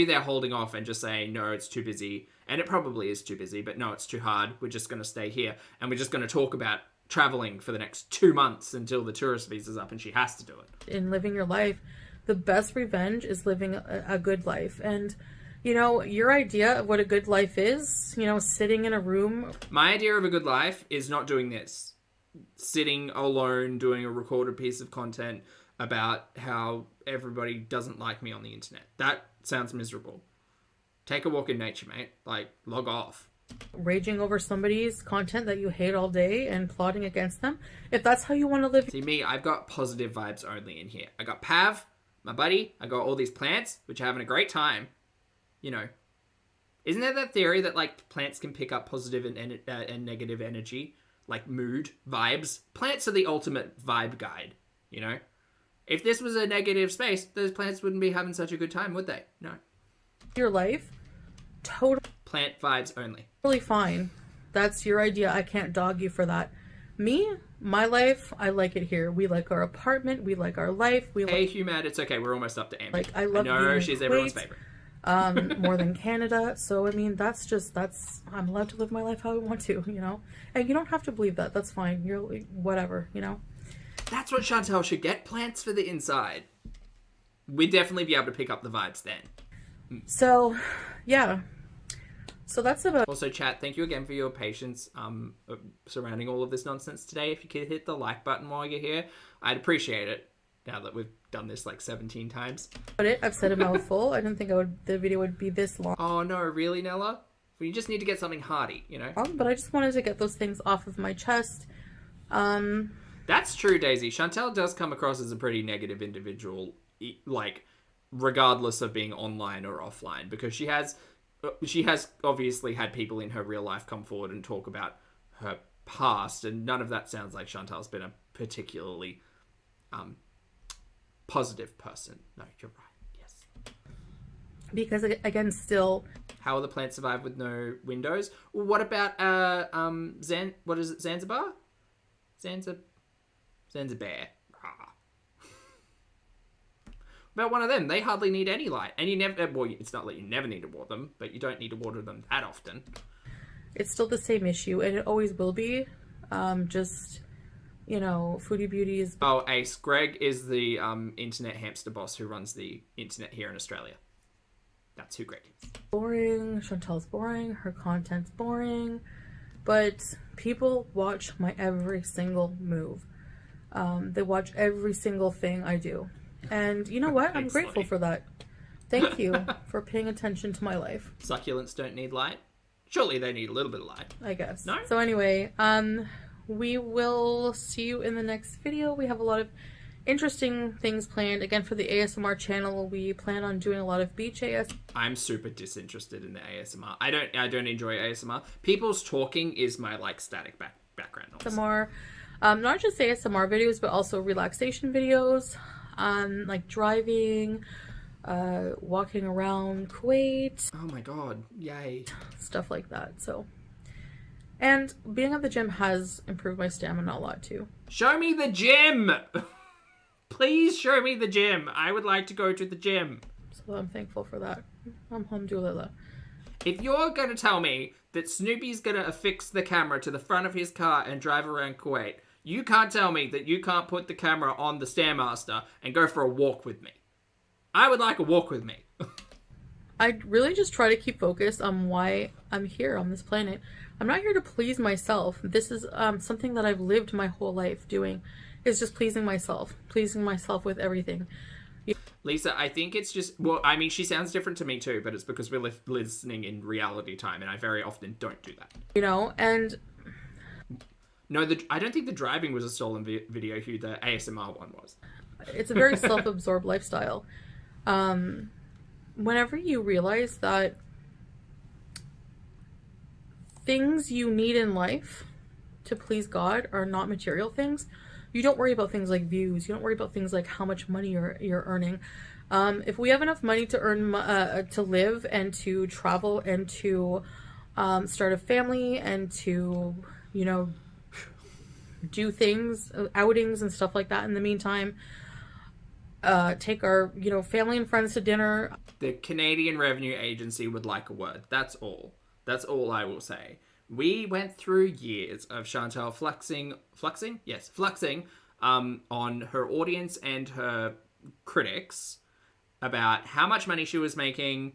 they're holding off and just saying, no, it's too busy. And it probably is too busy, but no, it's too hard. We're just going to stay here. And we're just going to talk about traveling for the next 2 months until the tourist visa's up and she has to do it. In living your life, the best revenge is living a good life. And, your idea of what a good life is, sitting in a room. My idea of a good life is not doing this. Sitting alone, doing a recorded piece of content about how everybody doesn't like me on the internet. That sounds miserable. Take a walk in nature, mate. Like, log off. Raging over somebody's content that you hate all day and plotting against them. If that's how you want to live. See, me, I've got positive vibes only in here. I got Pav, my buddy. I got all these plants, which are having a great time. Isn't there that theory that, like, plants can pick up positive and negative energy? Like, mood, vibes. Plants are the ultimate vibe guide, If this was a negative space, those plants wouldn't be having such a good time, would they? No. Your life, totally. Plant vibes only. Totally fine. That's your idea. I can't dog you for that. Me, my life, I like it here. We like our apartment. We like our life. Hey, Humad, it's okay. We're almost up to Amber. I love I know she's everyone's favorite. More than Canada. So, I mean, I'm allowed to live my life how I want to, And you don't have to believe that. That's fine. You're whatever, That's what Chantal should get. Plants for the inside. We'd definitely be able to pick up the vibes then. So, yeah. So that's about... Also, chat, thank you again for your patience surrounding all of this nonsense today. If you could hit the like button while you're here, I'd appreciate it. Now that we've done this like 17 times. I've said a mouthful. I didn't think the video would be this long. Oh no, really, Nella? We just need to get something hearty, But I just wanted to get those things off of my chest. That's true, Daisy. Chantal does come across as a pretty negative individual, like, regardless of being online or offline, because she has obviously had people in her real life come forward and talk about her past, and none of that sounds like Chantal's been a particularly positive person. No, you're right. Yes. Because again, still, how will the plant survive with no windows? What about what is it? Zanzibar? Zanzibar. About one of them, they hardly need any light, and you never. Well, it's not that you never need to water them, but you don't need to water them that often. It's still the same issue, and it always will be. Foodie Beauty is... Oh, Ace. Greg is the internet hamster boss who runs the internet here in Australia. That's who Greg is. Boring. Chantal's boring. Her content's boring. But people watch my every single move. They watch every single thing I do. And you know what? I'm grateful for that. Thank you for paying attention to my life. Succulents don't need light? Surely they need a little bit of light. I guess. No? So anyway, we will see you in the next video. We have a lot of interesting things planned. Again, for the ASMR channel, we plan on doing a lot of beach ASMR. I'm super disinterested in the ASMR. I don't enjoy ASMR. People's talking is my, like, static background noise. More. Not just ASMR videos, but also relaxation videos, like driving, walking around Kuwait. Oh my god, yay. Stuff like that, so. And being at the gym has improved my stamina a lot too. Show me the gym! Please show me the gym. I would like to go to the gym. So I'm thankful for that. Alhamdulillah. If you're going to tell me that Snoopy's going to affix the camera to the front of his car and drive around Kuwait, you can't tell me that you can't put the camera on the Stairmaster and go for a walk with me. I would like a walk with me. I really just try to keep focused on why I'm here on this planet. I'm not here to please myself. This is something that I've lived my whole life doing, is just pleasing myself with everything. Lisa, I think it's just, well, I mean, she sounds different to me too, but it's because we're listening in reality time, and I very often don't do that. You know, and... No, I don't think the driving was a stolen video, Hugh. The ASMR one was. It's a very self-absorbed lifestyle. Whenever you realize that things you need in life to please God are not material things, you don't worry about things like views. You don't worry about things like how much money you're earning. If we have enough money to earn, to live and to travel and to start a family and to, you know, do things, outings and stuff like that in the meantime, take our, you know, family and friends to dinner. The Canadian Revenue Agency would like a word. That's all. That's all I will say. We went through years of Chantal flexing on her audience and her critics about how much money she was making,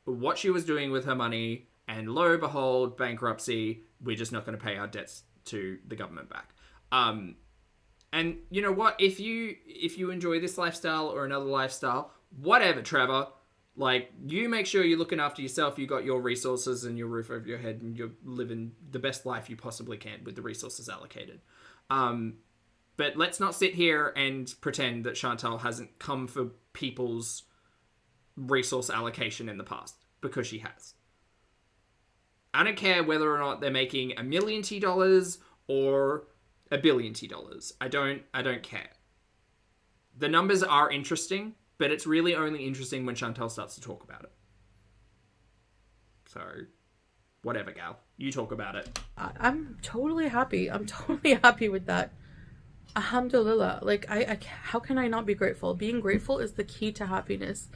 what she was doing with her money, and lo and behold, bankruptcy. We're just not going to pay our debts to the government back. And you know what? If you enjoy this lifestyle or another lifestyle, whatever, Trevor. Like, you make sure you're looking after yourself, you got your resources and your roof over your head, and you're living the best life you possibly can with the resources allocated. But let's not sit here and pretend that Chantal hasn't come for people's resource allocation in the past, because she has. I don't care whether or not they're making $1 million or $1 billion. I don't care. The numbers are interesting, but it's really only interesting when Chantal starts to talk about it. So, whatever, gal. You talk about it. I'm totally happy. I'm totally happy with that. Alhamdulillah. Like, how can I not be grateful? Being grateful is the key to happiness.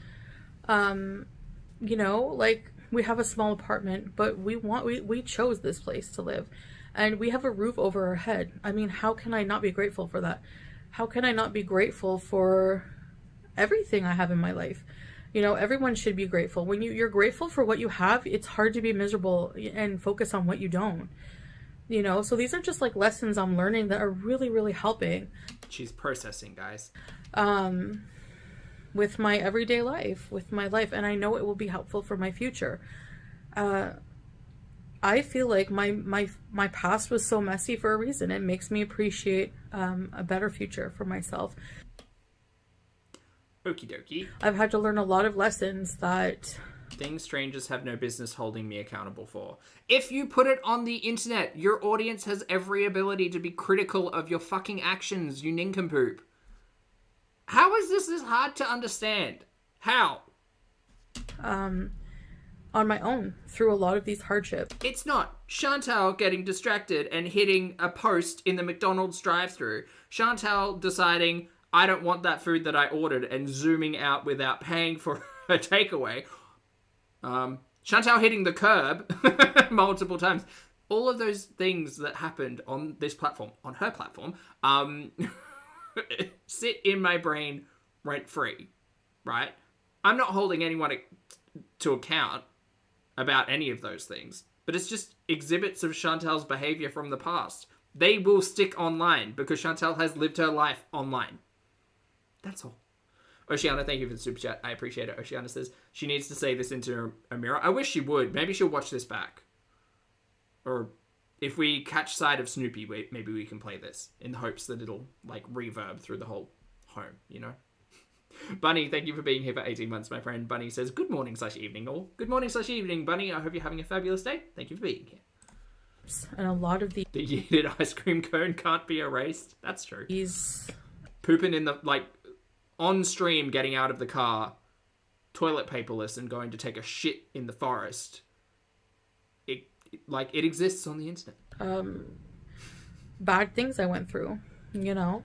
You know, like, we have a small apartment, but we chose this place to live. And we have a roof over our head. I mean, how can I not be grateful for that? How can I not be grateful for everything I have in my life? You know, everyone should be grateful. When you're grateful for what you have, it's hard to be miserable and focus on what you don't. You know, so these are just like lessons I'm learning that are really, really helping. She's processing, guys. With my everyday life, with my life, and I know it will be helpful for my future. I feel like my past was so messy for a reason. It makes me appreciate a better future for myself. Okie dokie. I've had to learn a lot of lessons that... Things strangers have no business holding me accountable for. If you put it on the internet, your audience has every ability to be critical of your fucking actions, you nincompoop. How is this hard to understand? How? On my own, through a lot of these hardships. It's not. Chantal getting distracted and hitting a post in the McDonald's drive-thru. Chantal deciding, I don't want that food that I ordered, and zooming out without paying for a takeaway. Chantal hitting the curb multiple times. All of those things that happened on this platform, on her platform, sit in my brain rent-free, right? I'm not holding anyone to account about any of those things, but it's just exhibits of Chantal's behaviour from the past. They will stick online because Chantal has lived her life online. That's all. Oceana, thank you for the super chat. I appreciate it. Oceana says she needs to say this into a mirror. I wish she would. Maybe she'll watch this back. Or if we catch sight of Snoopy, maybe we can play this in the hopes that it'll like reverb through the whole home, you know? Bunny, thank you for being here for 18 months, my friend. Bunny says, good morning/evening all. Good morning/evening, Bunny. I hope you're having a fabulous day. Thank you for being here. And a lot of The yeeted ice cream cone can't be erased. That's true. these... Pooping in the, like, on stream, getting out of the car, toilet paperless and going to take a shit in the forest. It exists on the internet. Bad things I went through, you know?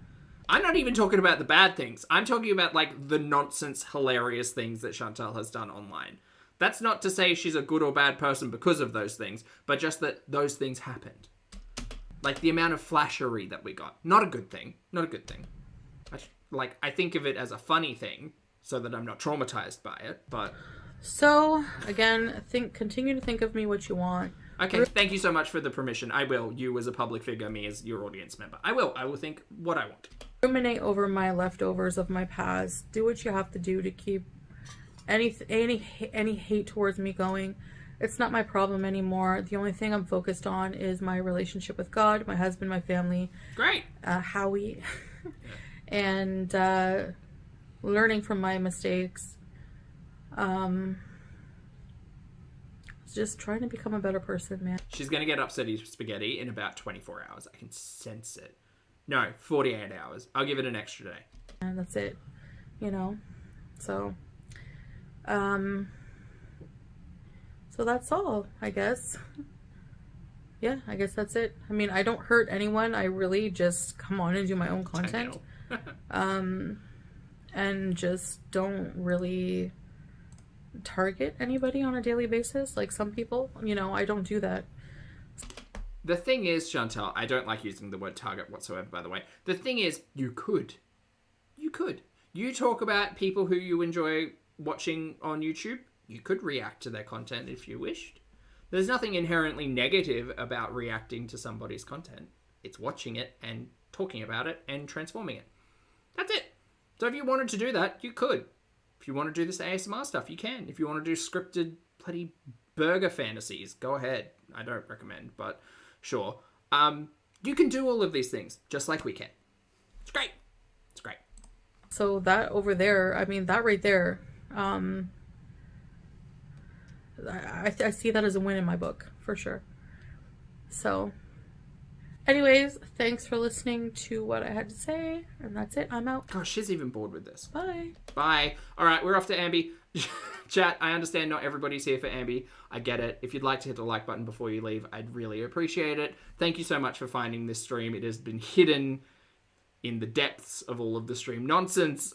I'm not even talking about the bad things. I'm talking about, like, the nonsense, hilarious things that Chantal has done online. That's not to say she's a good or bad person because of those things, but just that those things happened. Like, the amount of flashery that we got. Not a good thing. Not a good thing. I think of it as a funny thing, so that I'm not traumatized by it, but... So, again, continue to think of me what you want. Okay, thank you so much for the permission. I will. You as a public figure, me as your audience member. I will think what I want. Ruminate over my leftovers of my past. Do what you have to do to keep any hate towards me going. It's not my problem anymore. The only thing I'm focused on is my relationship with God, my husband, my family. Great. Howie. And learning from my mistakes. Just trying to become a better person, man. She's going to get upsetty spaghetti in about 24 hours. I can sense it. No, 48 hours. I'll give it an extra day. And that's it. You know? So that's all, I guess. Yeah, I guess that's it. I mean, I don't hurt anyone. I really just come on and do my own content. And just don't really target anybody on a daily basis like some people. You know, I don't do that. The thing is, Chantal, I don't like using the word target whatsoever, by the way. The thing is, you could. You talk about people who you enjoy watching on YouTube. You could react to their content if you wished. There's nothing inherently negative about reacting to somebody's content. It's watching it and talking about it and transforming it. That's it. So if you wanted to do that, you could. If you want to do this ASMR stuff, you can. If you want to do scripted bloody burger fantasies, go ahead. I don't recommend, but sure. You can do all of these things, just like we can. It's great. It's great. So that over there, I mean, that right there, I see that as a win in my book, for sure. So, anyways, thanks for listening to what I had to say, and that's it. I'm out. Gosh, she's even bored with this. Bye. Bye. All right, we're off to Ambi. Chat, I understand not everybody's here for Ambi. I get it. If you'd like to hit the like button before you leave, I'd really appreciate it. Thank you so much for finding this stream. It has been hidden in the depths of all of the stream nonsense.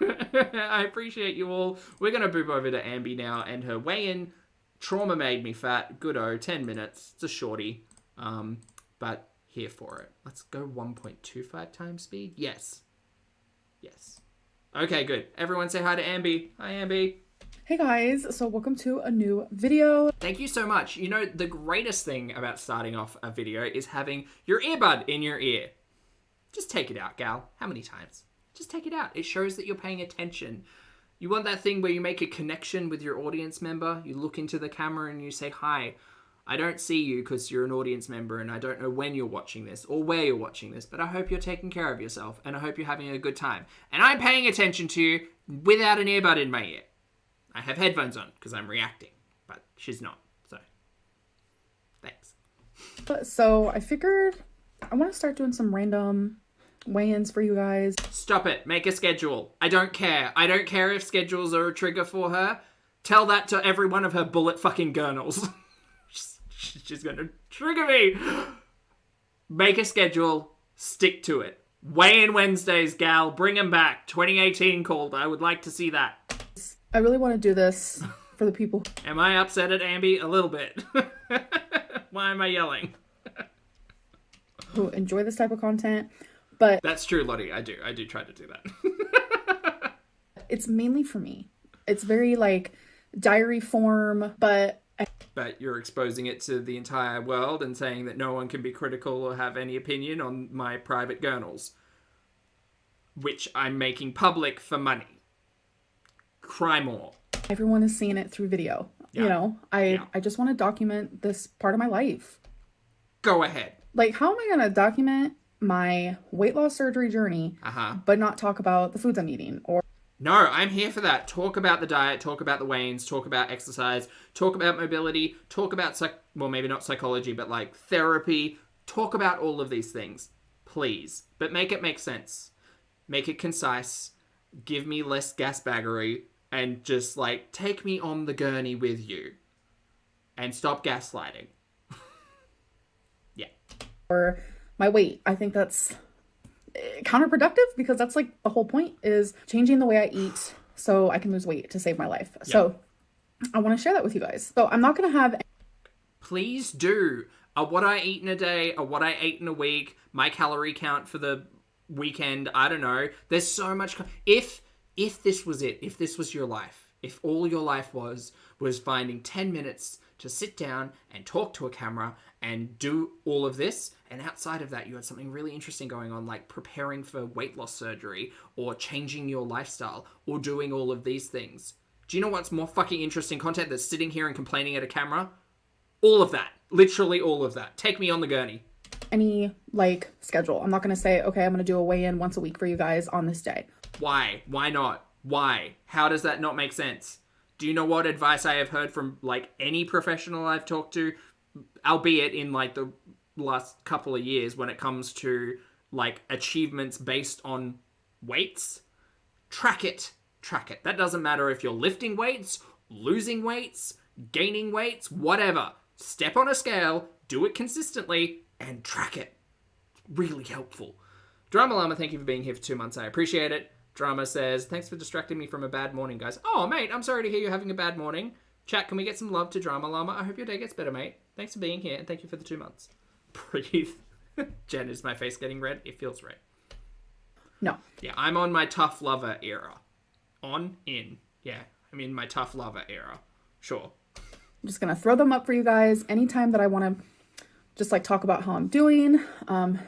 I appreciate you all. We're going to boop over to Ambi now, and her weigh-in, trauma made me fat. Good 10 minutes. It's a shorty. But here for it. Let's go 1.25 times speed. Yes. Okay, good. Everyone say hi to Ambi. Hi, Ambi. Hey guys, so welcome to a new video. Thank you so much. You know, the greatest thing about starting off a video is having your earbud in your ear. Just take it out, gal. How many times? Just take it out. It shows that you're paying attention. You want that thing where you make a connection with your audience member. You look into the camera and you say, hi, I don't see you because you're an audience member and I don't know when you're watching this or where you're watching this, but I hope you're taking care of yourself and I hope you're having a good time. And I'm paying attention to you without an earbud in my ear. I have headphones on because I'm reacting, but she's not, so thanks. So I figured I want to start doing some random weigh-ins for you guys. Stop it. Make a schedule. I don't care. I don't care if schedules are a trigger for her. Tell that to every one of her bullet fucking gurnals. She's going to trigger me. Make a schedule. Stick to it. Weigh-in Wednesdays, gal. Bring them back. 2018 called. I would like to see that. I really want to do this for the people. Am I upset at Ambi? A little bit. Why am I yelling? Who enjoy this type of content, but... That's true, Lottie. I do try to do that. It's mainly for me. It's very, like, diary form, but you're exposing it to the entire world and saying that no one can be critical or have any opinion on my private gurnals, which I'm making public for money. Cry more. Everyone is seeing it through video. Yeah. You know, I just want to document this part of my life. Go ahead. Like, how am I going to document my weight loss surgery journey, but not talk about the foods I'm eating? Or No, I'm here for that. Talk about the diet, talk about the weigh-ins, talk about exercise, talk about mobility, talk about, well, maybe not psychology, but like therapy. Talk about all of these things, please. But make it make sense. Make it concise. Give me less gasbaggery and just like take me on the gurney with you. And stop gaslighting. Yeah. Or my weight. I think that's counterproductive because that's like the whole point is changing the way I eat so I can lose weight to save my life. Yep. So I want to share that with you guys. So I'm not going to have... Please do. What I eat in a day, or what I ate in a week, my calorie count for the weekend, I don't know. There's so much... If this was it, if this was your life, if all your life was finding 10 minutes to sit down and talk to a camera and do all of this, and outside of that you had something really interesting going on, like preparing for weight loss surgery or changing your lifestyle or doing all of these things. Do you know what's more fucking interesting content than sitting here and complaining at a camera? All of that. Literally all of that. Take me on the gurney. Any, like, schedule. I'm not going to say, okay, I'm going to do a weigh-in once a week for you guys on this day. Why? Why not? Why? How does that not make sense? Do you know what advice I have heard from, like, any professional I've talked to, albeit in, like, the last couple of years when it comes to, like, achievements based on weights? Track it. Track it. That doesn't matter if you're lifting weights, losing weights, gaining weights, whatever. Step on a scale, do it consistently, and track it. Really helpful. Drama Llama, thank you for being here for 2 months. I appreciate it. Drama says, thanks for distracting me from a bad morning, guys. Oh, mate, I'm sorry to hear you're having a bad morning. Chat, can we get some love to Drama Llama? I hope your day gets better, mate. Thanks for being here, and thank you for the 2 months. Breathe. Jen, is my face getting red? It feels red. No. Yeah, I'm on my tough lover era. In. Yeah, I'm in my tough lover era. Sure. I'm just going to throw them up for you guys. Anytime that I want to just like talk about how I'm doing,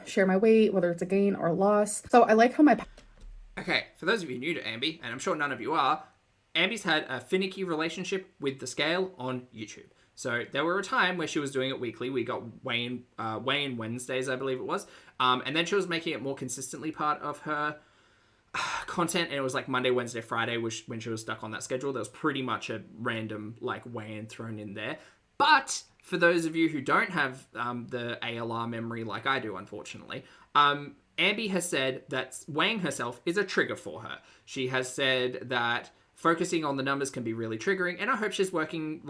share my weight, whether it's a gain or a loss. So I like how my... Okay, for those of you new to Ambi, and I'm sure none of you are, Ambi's had a finicky relationship with the scale on YouTube. So there were a time where she was doing it weekly. We got weigh-in Wednesdays, I believe it was. And then she was making it more consistently part of her content, and it was like Monday, Wednesday, Friday, which when she was stuck on that schedule, there was pretty much a random like weigh-in thrown in there. But for those of you who don't have the ALR memory like I do, unfortunately, Ambi has said that weighing herself is a trigger for her. She has said that focusing on the numbers can be really triggering, and I hope she's working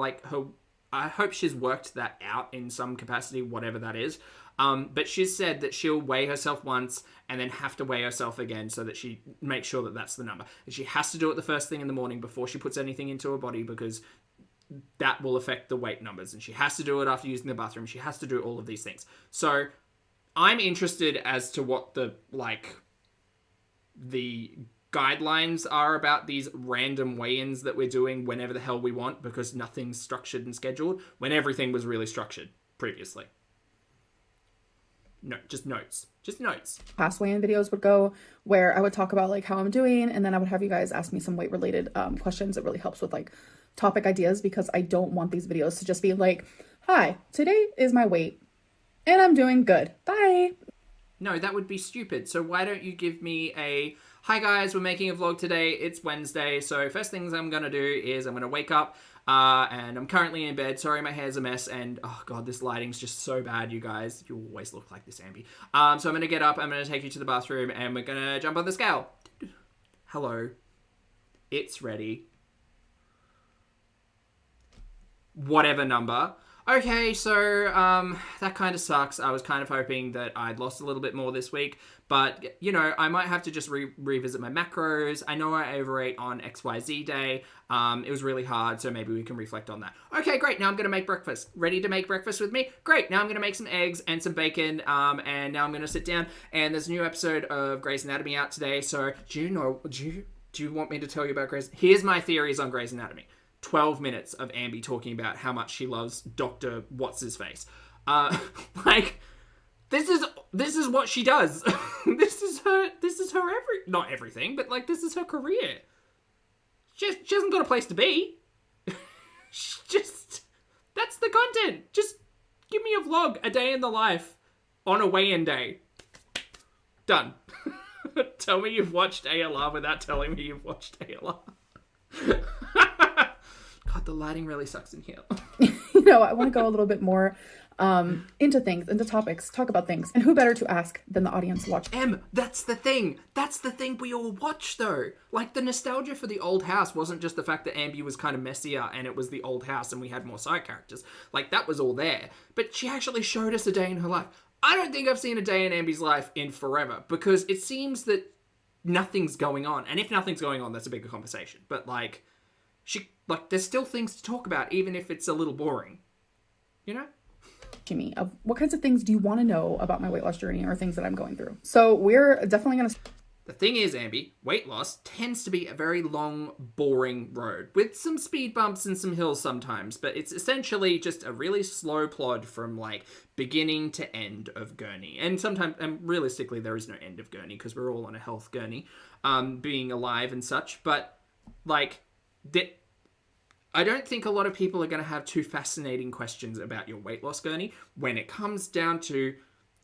I hope she's worked that out in some capacity, whatever that is. But she's said that she'll weigh herself once and then have to weigh herself again so that she makes sure that that's the number. And she has to do it the first thing in the morning before she puts anything into her body because that will affect the weight numbers. And she has to do it after using the bathroom. She has to do all of these things. So I'm interested as to what the guidelines are about these random weigh-ins that we're doing whenever the hell we want because nothing's structured and scheduled when everything was really structured previously. No, just notes. Just notes. Past weigh-in videos would go where I would talk about like how I'm doing, and then I would have you guys ask me some weight-related questions. It really helps with like topic ideas because I don't want these videos to just be like, hi, today is my weight and I'm doing good. Bye. No, that would be stupid. So why don't you give me a, hi guys, we're making a vlog today. It's Wednesday. So first things I'm going to do is I'm going to wake up and I'm currently in bed. Sorry, my hair's a mess. And oh God, this lighting's just so bad, you guys. You always look like this, Ambi. So I'm going to get up. I'm going to take you to the bathroom and we're going to jump on the scale. Hello. It's ready. Whatever number. Okay, so that kind of sucks. I was kind of hoping that I'd lost a little bit more this week, but, you know, I might have to just revisit my macros. I know I overate on XYZ day. It was really hard, so maybe we can reflect on that. Okay, great. Now I'm going to make breakfast. Ready to make breakfast with me? Great. Now I'm going to make some eggs and some bacon, and now I'm going to sit down, and there's a new episode of Grey's Anatomy out today, so do you want me to tell you about Grey's? Here's my theories on Grey's Anatomy. 12 minutes of Ambi talking about how much she loves Dr. What's-His-Face. Like, this is what she does. This is her not everything, but like, this is her career. She hasn't got a place to be. That's the content. Just give me a vlog, a day in the life on a weigh-in day. Done. Tell me you've watched ALR without telling me you've watched ALR. God, the lighting really sucks in here. You know, I want to go a little bit more into things, into topics, talk about things. And who better to ask than the audience watch? That's the thing. That's the thing we all watch, though. Like, the nostalgia for the old house wasn't just the fact that Ambi was kind of messier and it was the old house and we had more side characters. Like, that was all there. But she actually showed us a day in her life. I don't think I've seen a day in Ambi's life in forever, because it seems that nothing's going on. And if nothing's going on, that's a bigger conversation. But, like, there's still things to talk about, even if it's a little boring. You know? Me of what kinds of things do you want to know about my weight loss journey or things that I'm going through. So we're definitely going to... The thing is, Ambi, weight loss tends to be a very long, boring road with some speed bumps and some hills sometimes, but it's essentially just a really slow plod from, like, beginning to end of gurney. And sometimes, and realistically, there is no end of gurney because we're all on a health gurney, being alive and such. But, like, I don't think a lot of people are going to have too fascinating questions about your weight loss gurney when it comes down to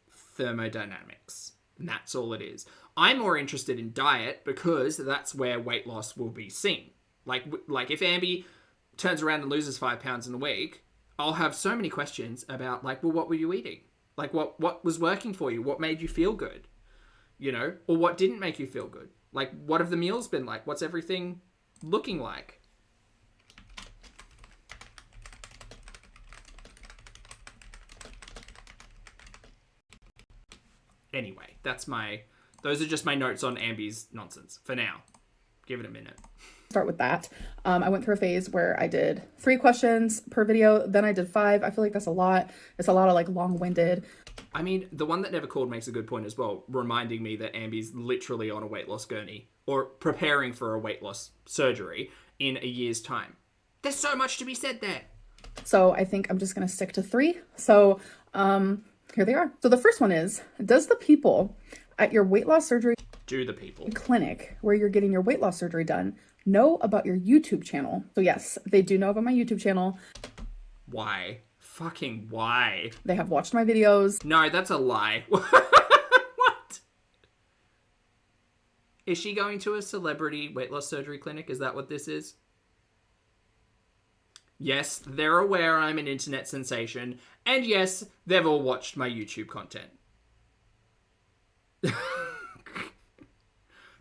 thermodynamics. And that's all it is. I'm more interested in diet because that's where weight loss will be seen. Like if Ambi turns around and loses 5 pounds in a week, I'll have so many questions about, like, well, what were you eating? Like, what was working for you? What made you feel good? You know? Or what didn't make you feel good? Like, what have the meals been like? What's everything looking like? Anyway, those are just my notes on Ambi's nonsense for now. Give it a minute. Start with that. I went through a phase where I did 3 questions per video. Then I did 5. I feel like that's a lot. It's a lot of, like, long-winded. I mean, the one that never called makes a good point as well, reminding me that Ambi's literally on a weight loss gurney or preparing for a weight loss surgery in a year's time. There's so much to be said there. So I think I'm just going to stick to 3. So, here they are. So the first one is, does the people at your weight loss surgery clinic where you're getting your weight loss surgery done know about your YouTube channel? So yes, they do know about my YouTube channel. Why? Fucking why? They have watched my videos. No, that's a lie. What? Is she going to a celebrity weight loss surgery clinic? Is that what this is? Yes, they're aware I'm an internet sensation. And yes, they've all watched my YouTube content.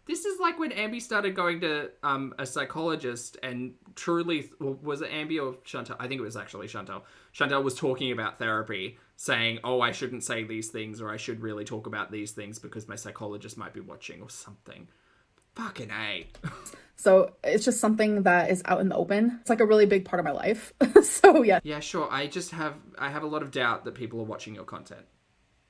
This is like when Ambi started going to a psychologist and truly... was it Ambi or Chantal? I think it was actually Chantal. Chantal was talking about therapy, saying, oh, I shouldn't say these things, or I should really talk about these things because my psychologist might be watching or something. Fucking A. So it's just something that is out in the open. It's like a really big part of my life. So yeah. Yeah, sure. I have a lot of doubt that people are watching your content.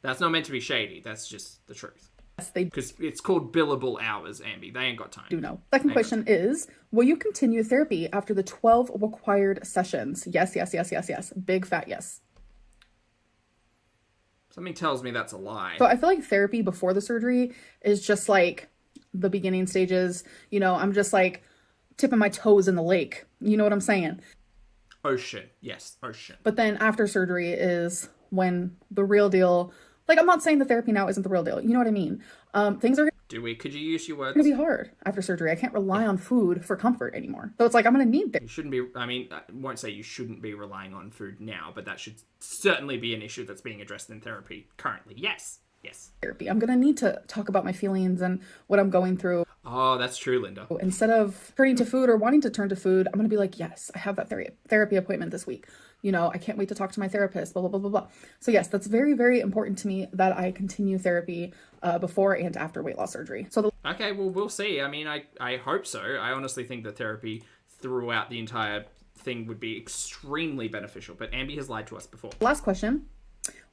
That's not meant to be shady. That's just the truth. Yes, they because it's called billable hours, Ambi. They ain't got time. Do know. Second question is, will you continue therapy after the 12 required sessions? Yes, yes, yes, yes, yes. Big fat yes. Something tells me that's a lie. So I feel like therapy before the surgery is just like the beginning stages. You know, I'm just like tipping my toes in the lake. You know what I'm saying? Ocean. Yes, ocean. But then after surgery is when the real deal... Like, I'm not saying the therapy now isn't the real deal. You know what I mean? Things are... Could you use your words? Going to be hard after surgery. I can't rely on food for comfort anymore. So it's like, I'm going to need that. You shouldn't be... I mean, I won't say you shouldn't be relying on food now, but that should certainly be an issue that's being addressed in therapy currently. Yes. Yes. Therapy. I'm going to need to talk about my feelings and what I'm going through. Oh, that's true, Linda. Instead of turning to food or wanting to turn to food, I'm going to be like, yes, I have that therapy appointment this week. You know, I can't wait to talk to my therapist, blah, blah, blah, blah, blah. So yes, that's very, very important to me that I continue therapy before and after weight loss surgery. So okay, well, we'll see. I mean, I hope so. I honestly think that therapy throughout the entire thing would be extremely beneficial, but Ambi has lied to us before. Last question.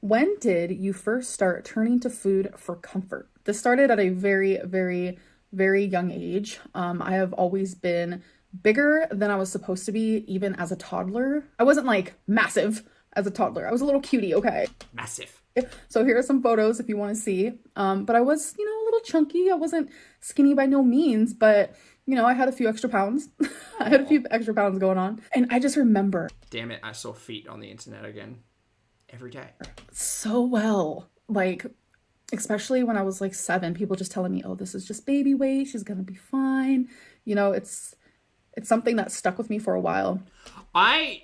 When did you first start turning to food for comfort? This started at a very, very, very young age. I have always been bigger than I was supposed to be, even as a toddler. I wasn't like massive as a toddler. I was a little cutie, okay? Massive. So here are some photos if you want to see. But I was, you know, a little chunky. I wasn't skinny by no means, but, you know, I had a few extra pounds. I had a few extra pounds going on. And I just remember. Damn it, I saw feet on the internet again. Every day. So well. Like, especially when I was like 7, people just telling me, oh, this is just baby weight, she's gonna be fine. You know, it's something that stuck with me for a while. I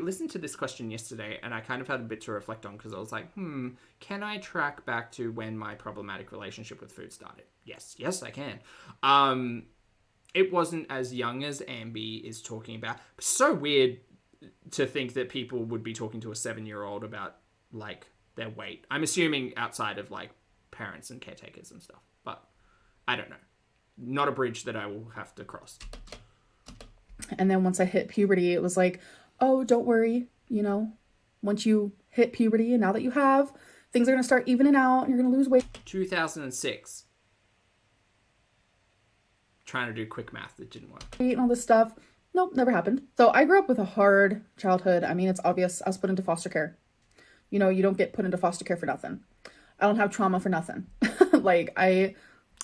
listened to this question yesterday, and I kind of had a bit to reflect on, because I was like, can I track back to when my problematic relationship with food started? Yes, I can. It wasn't as young as Ambi is talking about. It's so weird to think that people would be talking to a 7-year-old about, like, their weight. I'm assuming outside of, like, parents and caretakers and stuff. But I don't know. Not a bridge that I will have to cross. And then once I hit puberty, it was like, oh, don't worry. You know, once you hit puberty, and now that you have, things are going to start evening out and you're going to lose weight. 2006. Trying to do quick math, it didn't work. And all this stuff. Nope, never happened. So I grew up with a hard childhood. I mean, it's obvious. I was put into foster care. You know, you don't get put into foster care for nothing. I don't have trauma for nothing.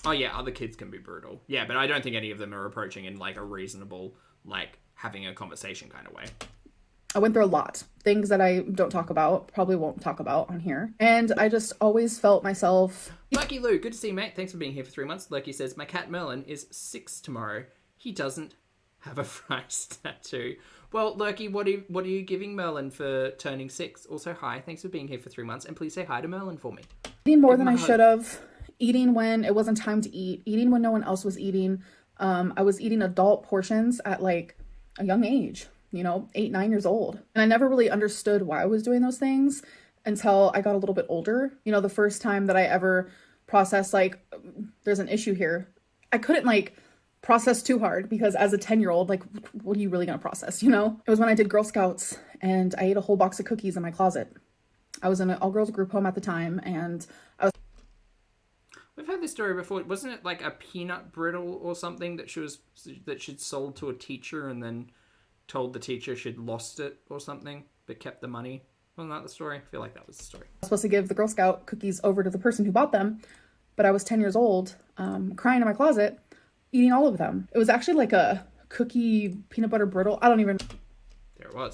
Oh yeah, other kids can be brutal. Yeah, but I don't think any of them are approaching in, like, a reasonable, like, having a conversation kind of way. I went through a lot. Things that I don't talk about, probably won't talk about on here. And I just always felt myself... Lucky Lou, good to see you, mate. Thanks for being here for 3 months. Lucky says, my cat Merlin is 6 tomorrow. He doesn't have a price tattoo. Well, Lurky, what are you giving Merlin for turning 6? Also, hi, thanks for being here for 3 months. And please say hi to Merlin for me. Eating more than I should have. Eating when it wasn't time to eat. Eating when no one else was eating. I was eating adult portions at, like, a young age. You know, 8, 9 years old. And I never really understood why I was doing those things until I got a little bit older. You know, the first time that I ever processed, like, there's an issue here. I couldn't, like, process too hard, because as a 10-year-old, like, what are you really going to process, you know? It was when I did Girl Scouts and I ate a whole box of cookies in my closet. I was in an all-girls group home at the time, and I was... We've had this story before. Wasn't it like a peanut brittle or something that she'd sold to a teacher and then told the teacher she'd lost it or something, but kept the money? Wasn't that the story? I feel like that was the story. I was supposed to give the Girl Scout cookies over to the person who bought them, but I was 10 years old, crying in my closet, eating all of them. It was actually like a cookie peanut butter brittle. I don't even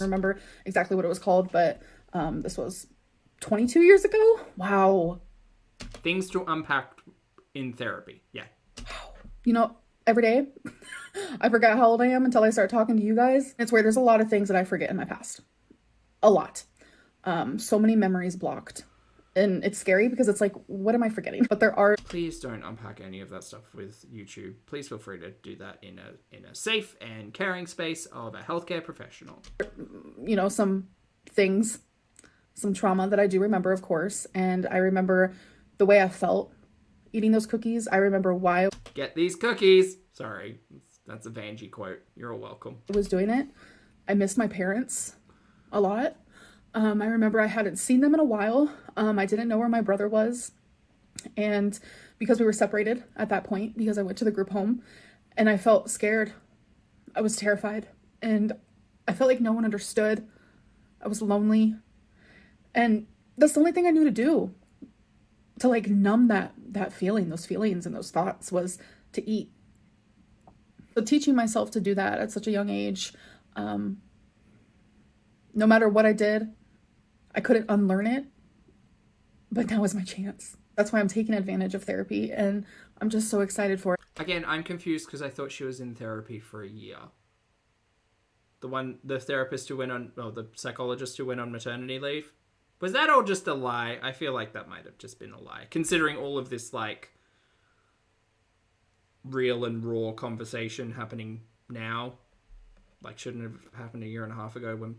remember exactly what it was called, but this was 22 years ago. Wow. Things to unpack in therapy. Yeah. You know, every day I forget how old I am until I start talking to you guys. It's where there's a lot of things that I forget in my past. A lot. So many memories blocked. And it's scary because it's like, what am I forgetting? But there are... Please don't unpack any of that stuff with YouTube. Please feel free to do that in a safe and caring space of a healthcare professional. You know, some things, some trauma that I do remember, of course. And I remember the way I felt eating those cookies. I remember why I... Get these cookies! Sorry, that's a Vanjie quote. You're all welcome. I was doing it. I missed my parents a lot. I remember I hadn't seen them in a while. I didn't know where my brother was. And because we were separated at that point, because I went to the group home, and I felt scared. I was terrified. And I felt like no one understood. I was lonely. And that's the only thing I knew to do to, like, numb that feeling, those feelings and those thoughts, was to eat. So teaching myself to do that at such a young age, no matter what I did, I couldn't unlearn it, but now is my chance. That's why I'm taking advantage of therapy, and I'm just so excited for it. Again, I'm confused because I thought she was in therapy for a year. The therapist who went on, the psychologist who went on maternity leave. Was that all just a lie? I feel like that might have just been a lie, considering all of this, like, real and raw conversation happening now. Like, shouldn't have happened a year and a half ago when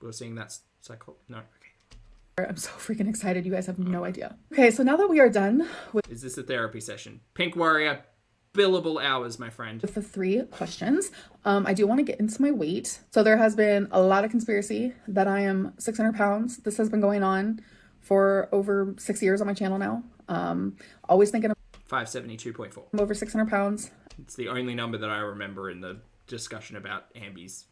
we were seeing that No, okay. I'm so freaking excited. You guys have no idea. Okay, so now that we are done with... Is this a therapy session? Pink Warrior, billable hours, my friend. With the 3 questions, I do want to get into my weight. So there has been a lot of conspiracy that I am 600 pounds. This has been going on for over 6 years on my channel now. Always thinking of 572.4. I'm over 600 pounds. It's the only number that I remember in the discussion about Ambi's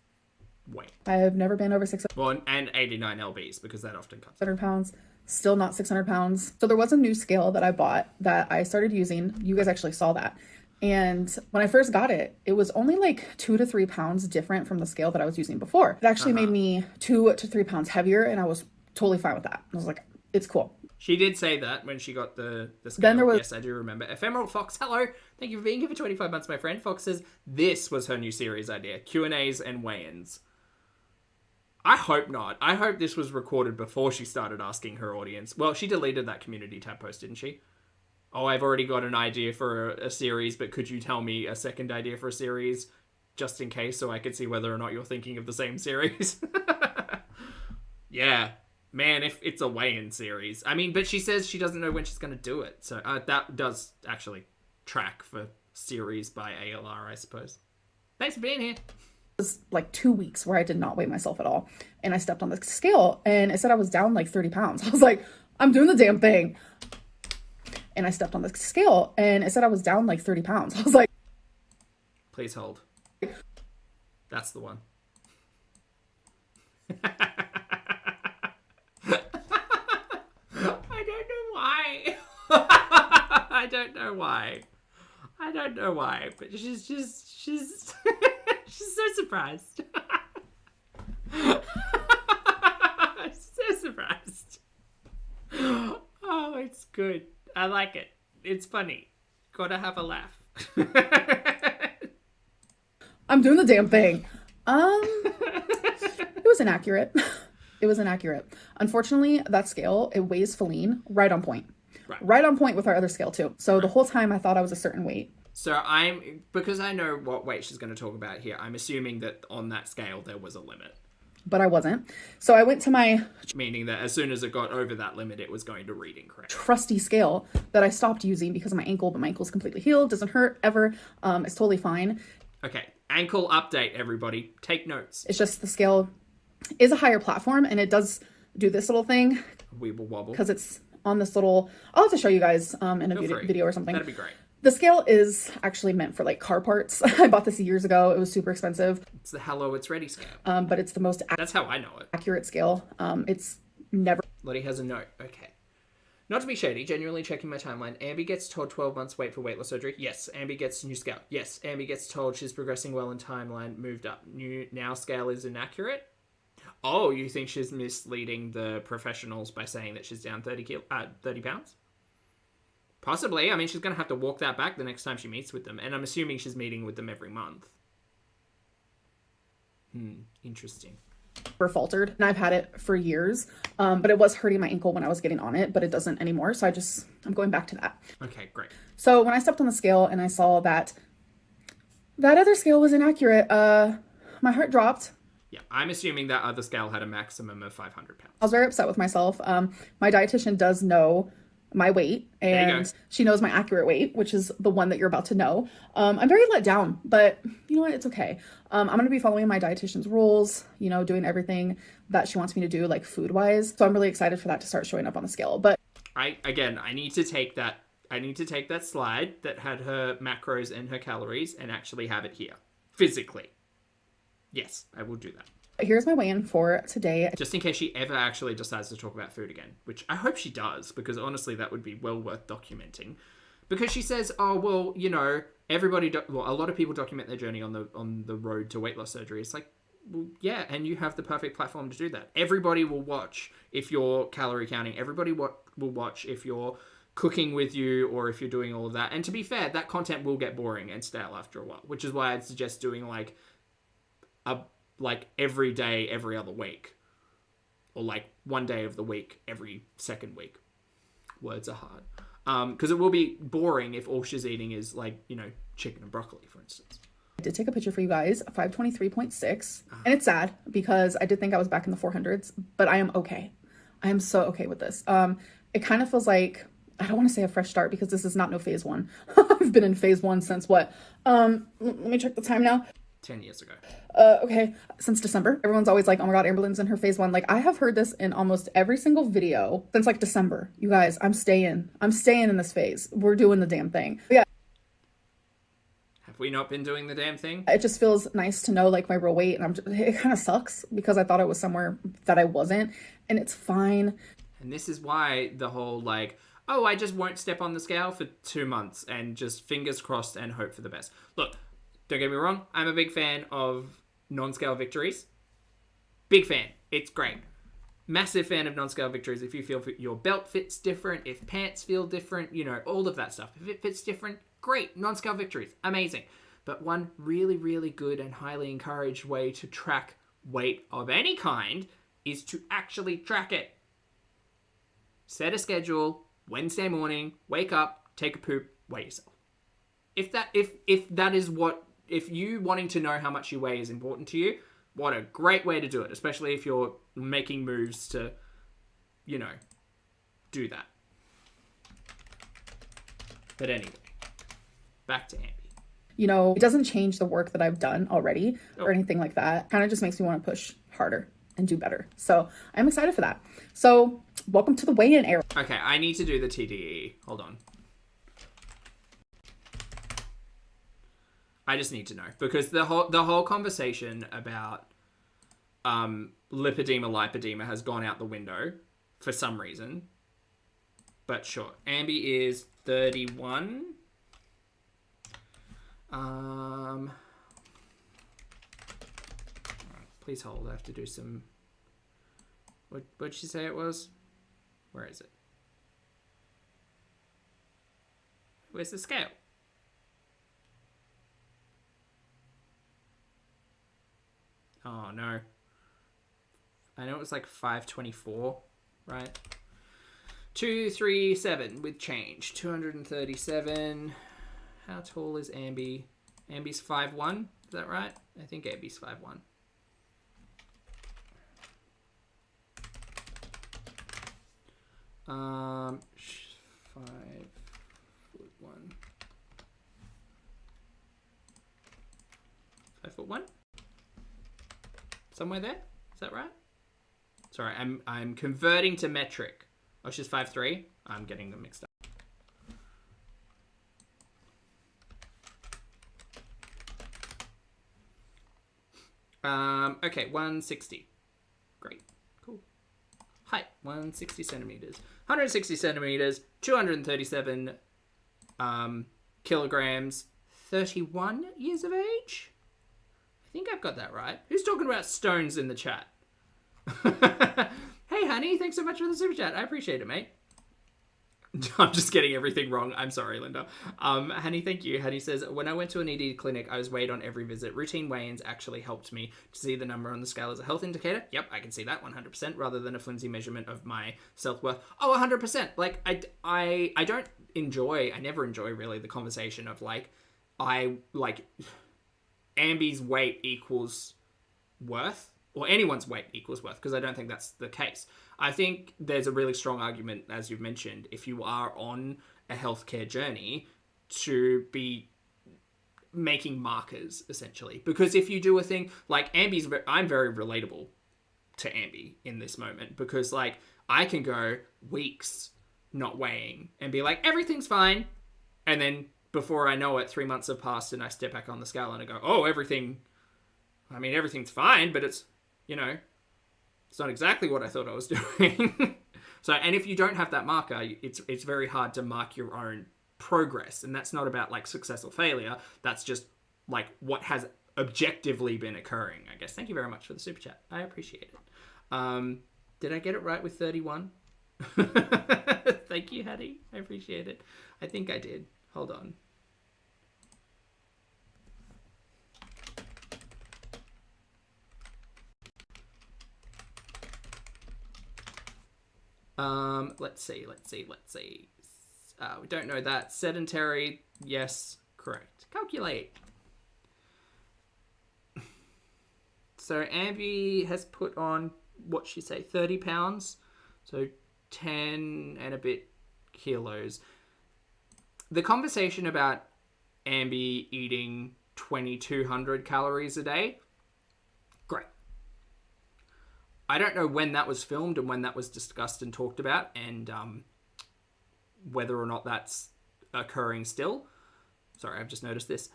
weight. I have never been over 600. Well, and 89 lbs, because that often comes. 600 pounds. Still not 600 pounds. So there was a new scale that I bought that I started using. You guys actually saw that. And when I first got it, it was only like 2 to 3 pounds different from the scale that I was using before. It actually made me 2 to 3 pounds heavier, and I was totally fine with that. I was like, it's cool. She did say that when she got the scale. Then there was... Yes, I do remember. Ephemeral Fox, hello. Thank you for being here for 25 months, my friend. Fox says this was her new series idea. Q&As and weigh-ins. I hope not. I hope this was recorded before she started asking her audience. Well, she deleted that community tab post, didn't she? Oh, I've already got an idea for a series, but could you tell me a second idea for a series? Just in case, so I could see whether or not you're thinking of the same series. Yeah. Man, if it's a weigh-in series. I mean, but she says she doesn't know when she's going to do it. So that does actually track for series by ALR, I suppose. Thanks for being here. It was like 2 weeks where I did not weigh myself at all. And I stepped on the scale and it said I was down like 30 pounds. I was like, I'm doing the damn thing. And I stepped on the scale and it said I was down like 30 pounds. I was like, please hold. That's the one. I don't know why, but she's she's so surprised. So surprised. Oh, it's good. I like it. It's funny. Gotta have a laugh. I'm doing the damn thing. It was inaccurate. It was inaccurate. Unfortunately, that scale, it weighs Feline right on point. Right on point with our other scale too. So the whole time I thought I was a certain weight. So because I know what weight she's going to talk about here, I'm assuming that on that scale there was a limit. But I wasn't. So I went to my... Meaning that as soon as it got over that limit, it was going to read incorrect. Trusty scale that I stopped using because of my ankle, but my ankle's completely healed, doesn't hurt ever. It's totally fine. Okay, ankle update, everybody. Take notes. It's just the scale is a higher platform and it does do this little thing. Weeble wobble. Because it's on this little... I'll have to show you guys in a video or something. That'd be great. The scale is actually meant for like car parts. I bought this years ago. It was super expensive. It's the Hello, It's Ready scale. But it's the most... That's how I know it. Accurate scale. It's never... Lottie has a note. Okay. Not to be shady, genuinely checking my timeline. Ambi gets told 12 months wait for weight loss surgery. Yes. Ambi gets new scale. Yes. Ambi gets told she's progressing well in timeline. Moved up. Now scale is inaccurate. Oh, you think she's misleading the professionals by saying that she's down 30 pounds? Possibly. I mean, she's going to have to walk that back the next time she meets with them. And I'm assuming she's meeting with them every month. Interesting. Faltered. And I've had it for years. But it was hurting my ankle when I was getting on it, but it doesn't anymore. So I'm going back to that. Okay, great. So when I stepped on the scale and I saw that other scale was inaccurate, my heart dropped. Yeah, I'm assuming that other scale had a maximum of 500 pounds. I was very upset with myself. My dietitian does know my weight and she knows my accurate weight, which is the one that you're about to know. I'm very let down, but you know what? It's okay. I'm going to be following my dietitian's rules, you know, doing everything that she wants me to do, like food wise. So I'm really excited for that to start showing up on the scale. But I need to take that slide that had her macros and her calories and actually have it here physically. Yes, I will do that. Here's my weigh-in for today. Just in case she ever actually decides to talk about food again, which I hope she does, because honestly, that would be well worth documenting. Because she says, oh, well, you know, a lot of people document their journey on the road to weight loss surgery. It's like, well, yeah, and you have the perfect platform to do that. Everybody will watch if you're calorie counting. Everybody will watch if you're cooking with you or if you're doing all of that. And to be fair, that content will get boring and stale after a while, which is why I'd suggest doing like every day, every other week, or like one day of the week, every second week. Words are hard. Because it will be boring if all she's eating is like, you know, chicken and broccoli, for instance. I did take a picture for you guys, 523.6. And it's sad because I did think I was back in the 400s, but I am okay. I am so okay with this. It kind of feels like, I don't want to say a fresh start because this is not no phase one. I've been in phase one since what? Let me check the time now. 10 years ago. Okay, since December. Everyone's always like, oh my god, Amberlynn's in her phase one. Like, I have heard this in almost every single video since like December. You guys, I'm staying in this phase. We're doing the damn thing. But yeah. Have we not been doing the damn thing? It just feels nice to know like my real weight, and it kind of sucks because I thought I was somewhere that I wasn't, and it's fine. And this is why the whole like, oh, I just won't step on the scale for 2 months and just fingers crossed and hope for the best. Look, don't get me wrong, I'm a big fan of non-scale victories. Big fan. It's great. Massive fan of non-scale victories. If you feel your belt fits different, if pants feel different, you know, all of that stuff. If it fits different, great. Non-scale victories, amazing. But one really, really good and highly encouraged way to track weight of any kind is to actually track it. Set a schedule, Wednesday morning, wake up, take a poop, weigh yourself. If you wanting to know how much you weigh is important to you, what a great way to do it, especially if you're making moves to, you know, do that. But anyway, back to Ambi. You know, it doesn't change the work that I've done already or anything like that. Kind of just makes me want to push harder and do better. So I'm excited for that. So welcome to the weigh-in era. Okay, I need to do the TDE. Hold on. I just need to know, because the whole conversation about lipedema has gone out the window for some reason. But sure, Ambi is 31. Please hold. I have to do some. What'd she say it was? Where is it? Where's the scale? Oh no. I know it was like 524, right? 237 with change. 237. How tall is Ambi? Ambi's 5'1", is that right? I think Ambi's 5'1". Um, 5'1". 5'1"? Somewhere there? Is that right? Sorry, I'm converting to metric. Oh, she's 5'3". I'm getting them mixed up. Okay, 160. Great. Cool. Height, 160 centimeters. 160 centimeters, 237 kilograms, 31 years of age? I think I've got that right. Who's talking about stones in the chat? Hey, honey, thanks so much for the super chat. I appreciate it, mate. I'm just getting everything wrong. I'm sorry, Linda. Honey, thank you. Honey says, when I went to an ED clinic, I was weighed on every visit. Routine weigh-ins actually helped me to see the number on the scale as a health indicator. Yep, I can see that 100%, rather than a flimsy measurement of my self-worth. Oh, 100%. Like, I never enjoy really the conversation of Ambi's weight equals worth, or anyone's weight equals worth, because I don't think that's the case. I think there's a really strong argument, as you've mentioned, if you are on a healthcare journey, to be making markers, essentially. Because if you do a thing like I'm very relatable to Ambi in this moment, because like I can go weeks not weighing and be like, everything's fine. And then before I know it, 3 months have passed and I step back on the scale and I go, oh, everything's fine, but it's, you know, it's not exactly what I thought I was doing. So, and if you don't have that marker, it's very hard to mark your own progress. And that's not about like success or failure. That's just like what has objectively been occurring, I guess. Thank you very much for the super chat. I appreciate it. Did I get it right with 31? Thank you, Hattie. I appreciate it. I think I did. Hold on. Let's see. We don't know that. Sedentary, yes, correct. Calculate. So Ambi has put on, what she say, 30 pounds? So 10 and a bit kilos. The conversation about Ambi eating 2,200 calories a day, great. I don't know when that was filmed and when that was discussed and talked about, and whether or not that's occurring still. Sorry, I've just noticed this.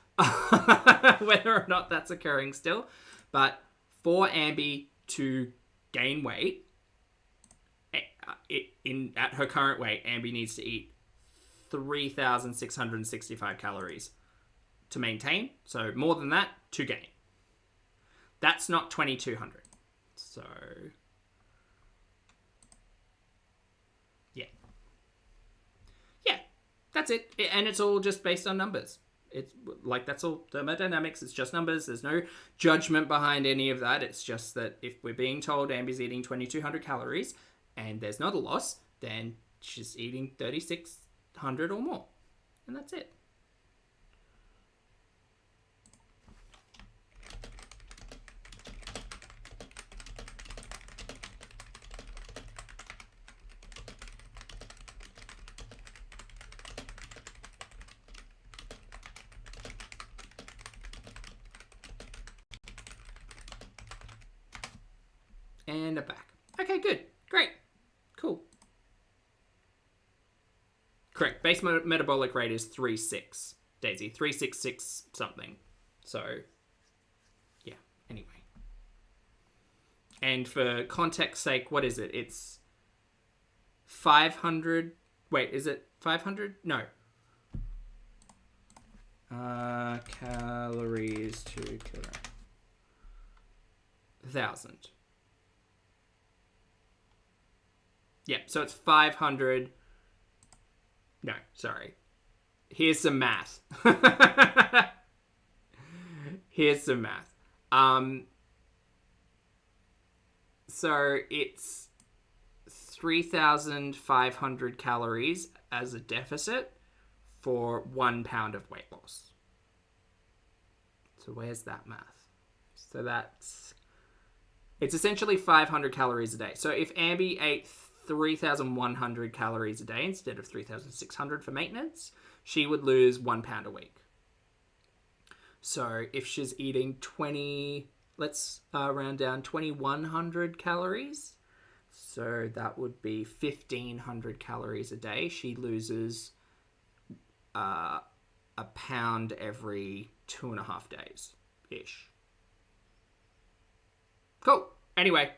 Whether or not that's occurring still. But for Ambi to gain weight, at her current weight, Ambi needs to eat 3,665 calories to maintain. So more than that to gain. That's not 2,200. So that's it. And it's all just based on numbers. It's like, that's all thermodynamics. It's just numbers. There's no judgment behind any of that. It's just that if we're being told Amber's eating 2,200 calories and there's not a loss, then she's eating 3,600 or more. And that's it. And a back. Okay, good. Great. Cool. Correct. Base metabolic rate is 3.6, Daisy. 366 something. So, yeah. Anyway. And for context sake, what is it? It's 500. Wait, is it 500? No. Calories to kilogram. 1,000. Yeah, so it's 500. No, sorry. Here's some math. Here's some math. So it's 3,500 calories as a deficit for 1 pound of weight loss. So where's that math? So it's essentially 500 calories a day. So if Amby ate 3,100 calories a day instead of 3,600 for maintenance, she would lose 1 pound a week. So if she's eating let's round down 2,100 calories. So that would be 1,500 calories a day. She loses a pound every 2.5 days-ish. Cool. Anyway.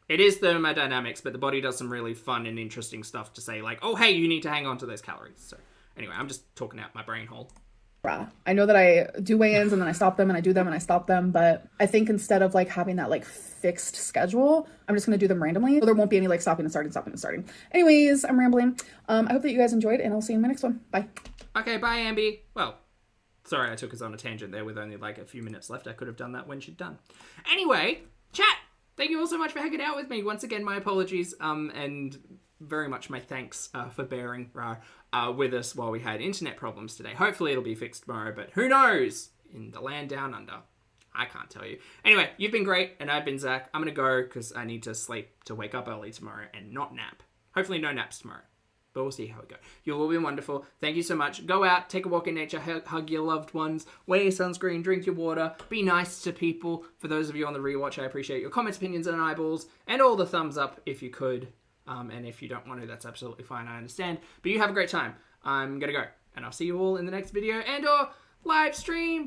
It is thermodynamics, but the body does some really fun and interesting stuff to say, like, oh, hey, you need to hang on to those calories. So, anyway, I'm just talking out my brain hole. I know that I do weigh-ins and then I stop them and I do them and I stop them, but I think instead of like having that like fixed schedule, I'm just going to do them randomly. So there won't be any like stopping and starting. Anyways, I'm rambling. I hope that you guys enjoyed and I'll see you in my next one. Bye. Okay, bye, Amby. Well, sorry I took us on a tangent there with only like a few minutes left. I could have done that when she'd done. Anyway, chat. Thank you all so much for hanging out with me. Once again, my apologies, and very much my thanks for bearing with us while we had internet problems today. Hopefully it'll be fixed tomorrow, but who knows? In the land down under. I can't tell you. Anyway, you've been great, and I've been Zach. I'm going to go because I need to sleep to wake up early tomorrow and not nap. Hopefully no naps tomorrow. But we'll see how it goes. You've all been wonderful. Thank you so much. Go out, take a walk in nature, hug your loved ones, wear your sunscreen, drink your water, be nice to people. For those of you on the rewatch, I appreciate your comments, opinions, and eyeballs, and all the thumbs up if you could. And if you don't want to, that's absolutely fine. I understand. But you have a great time. I'm going to go, and I'll see you all in the next video and or live stream.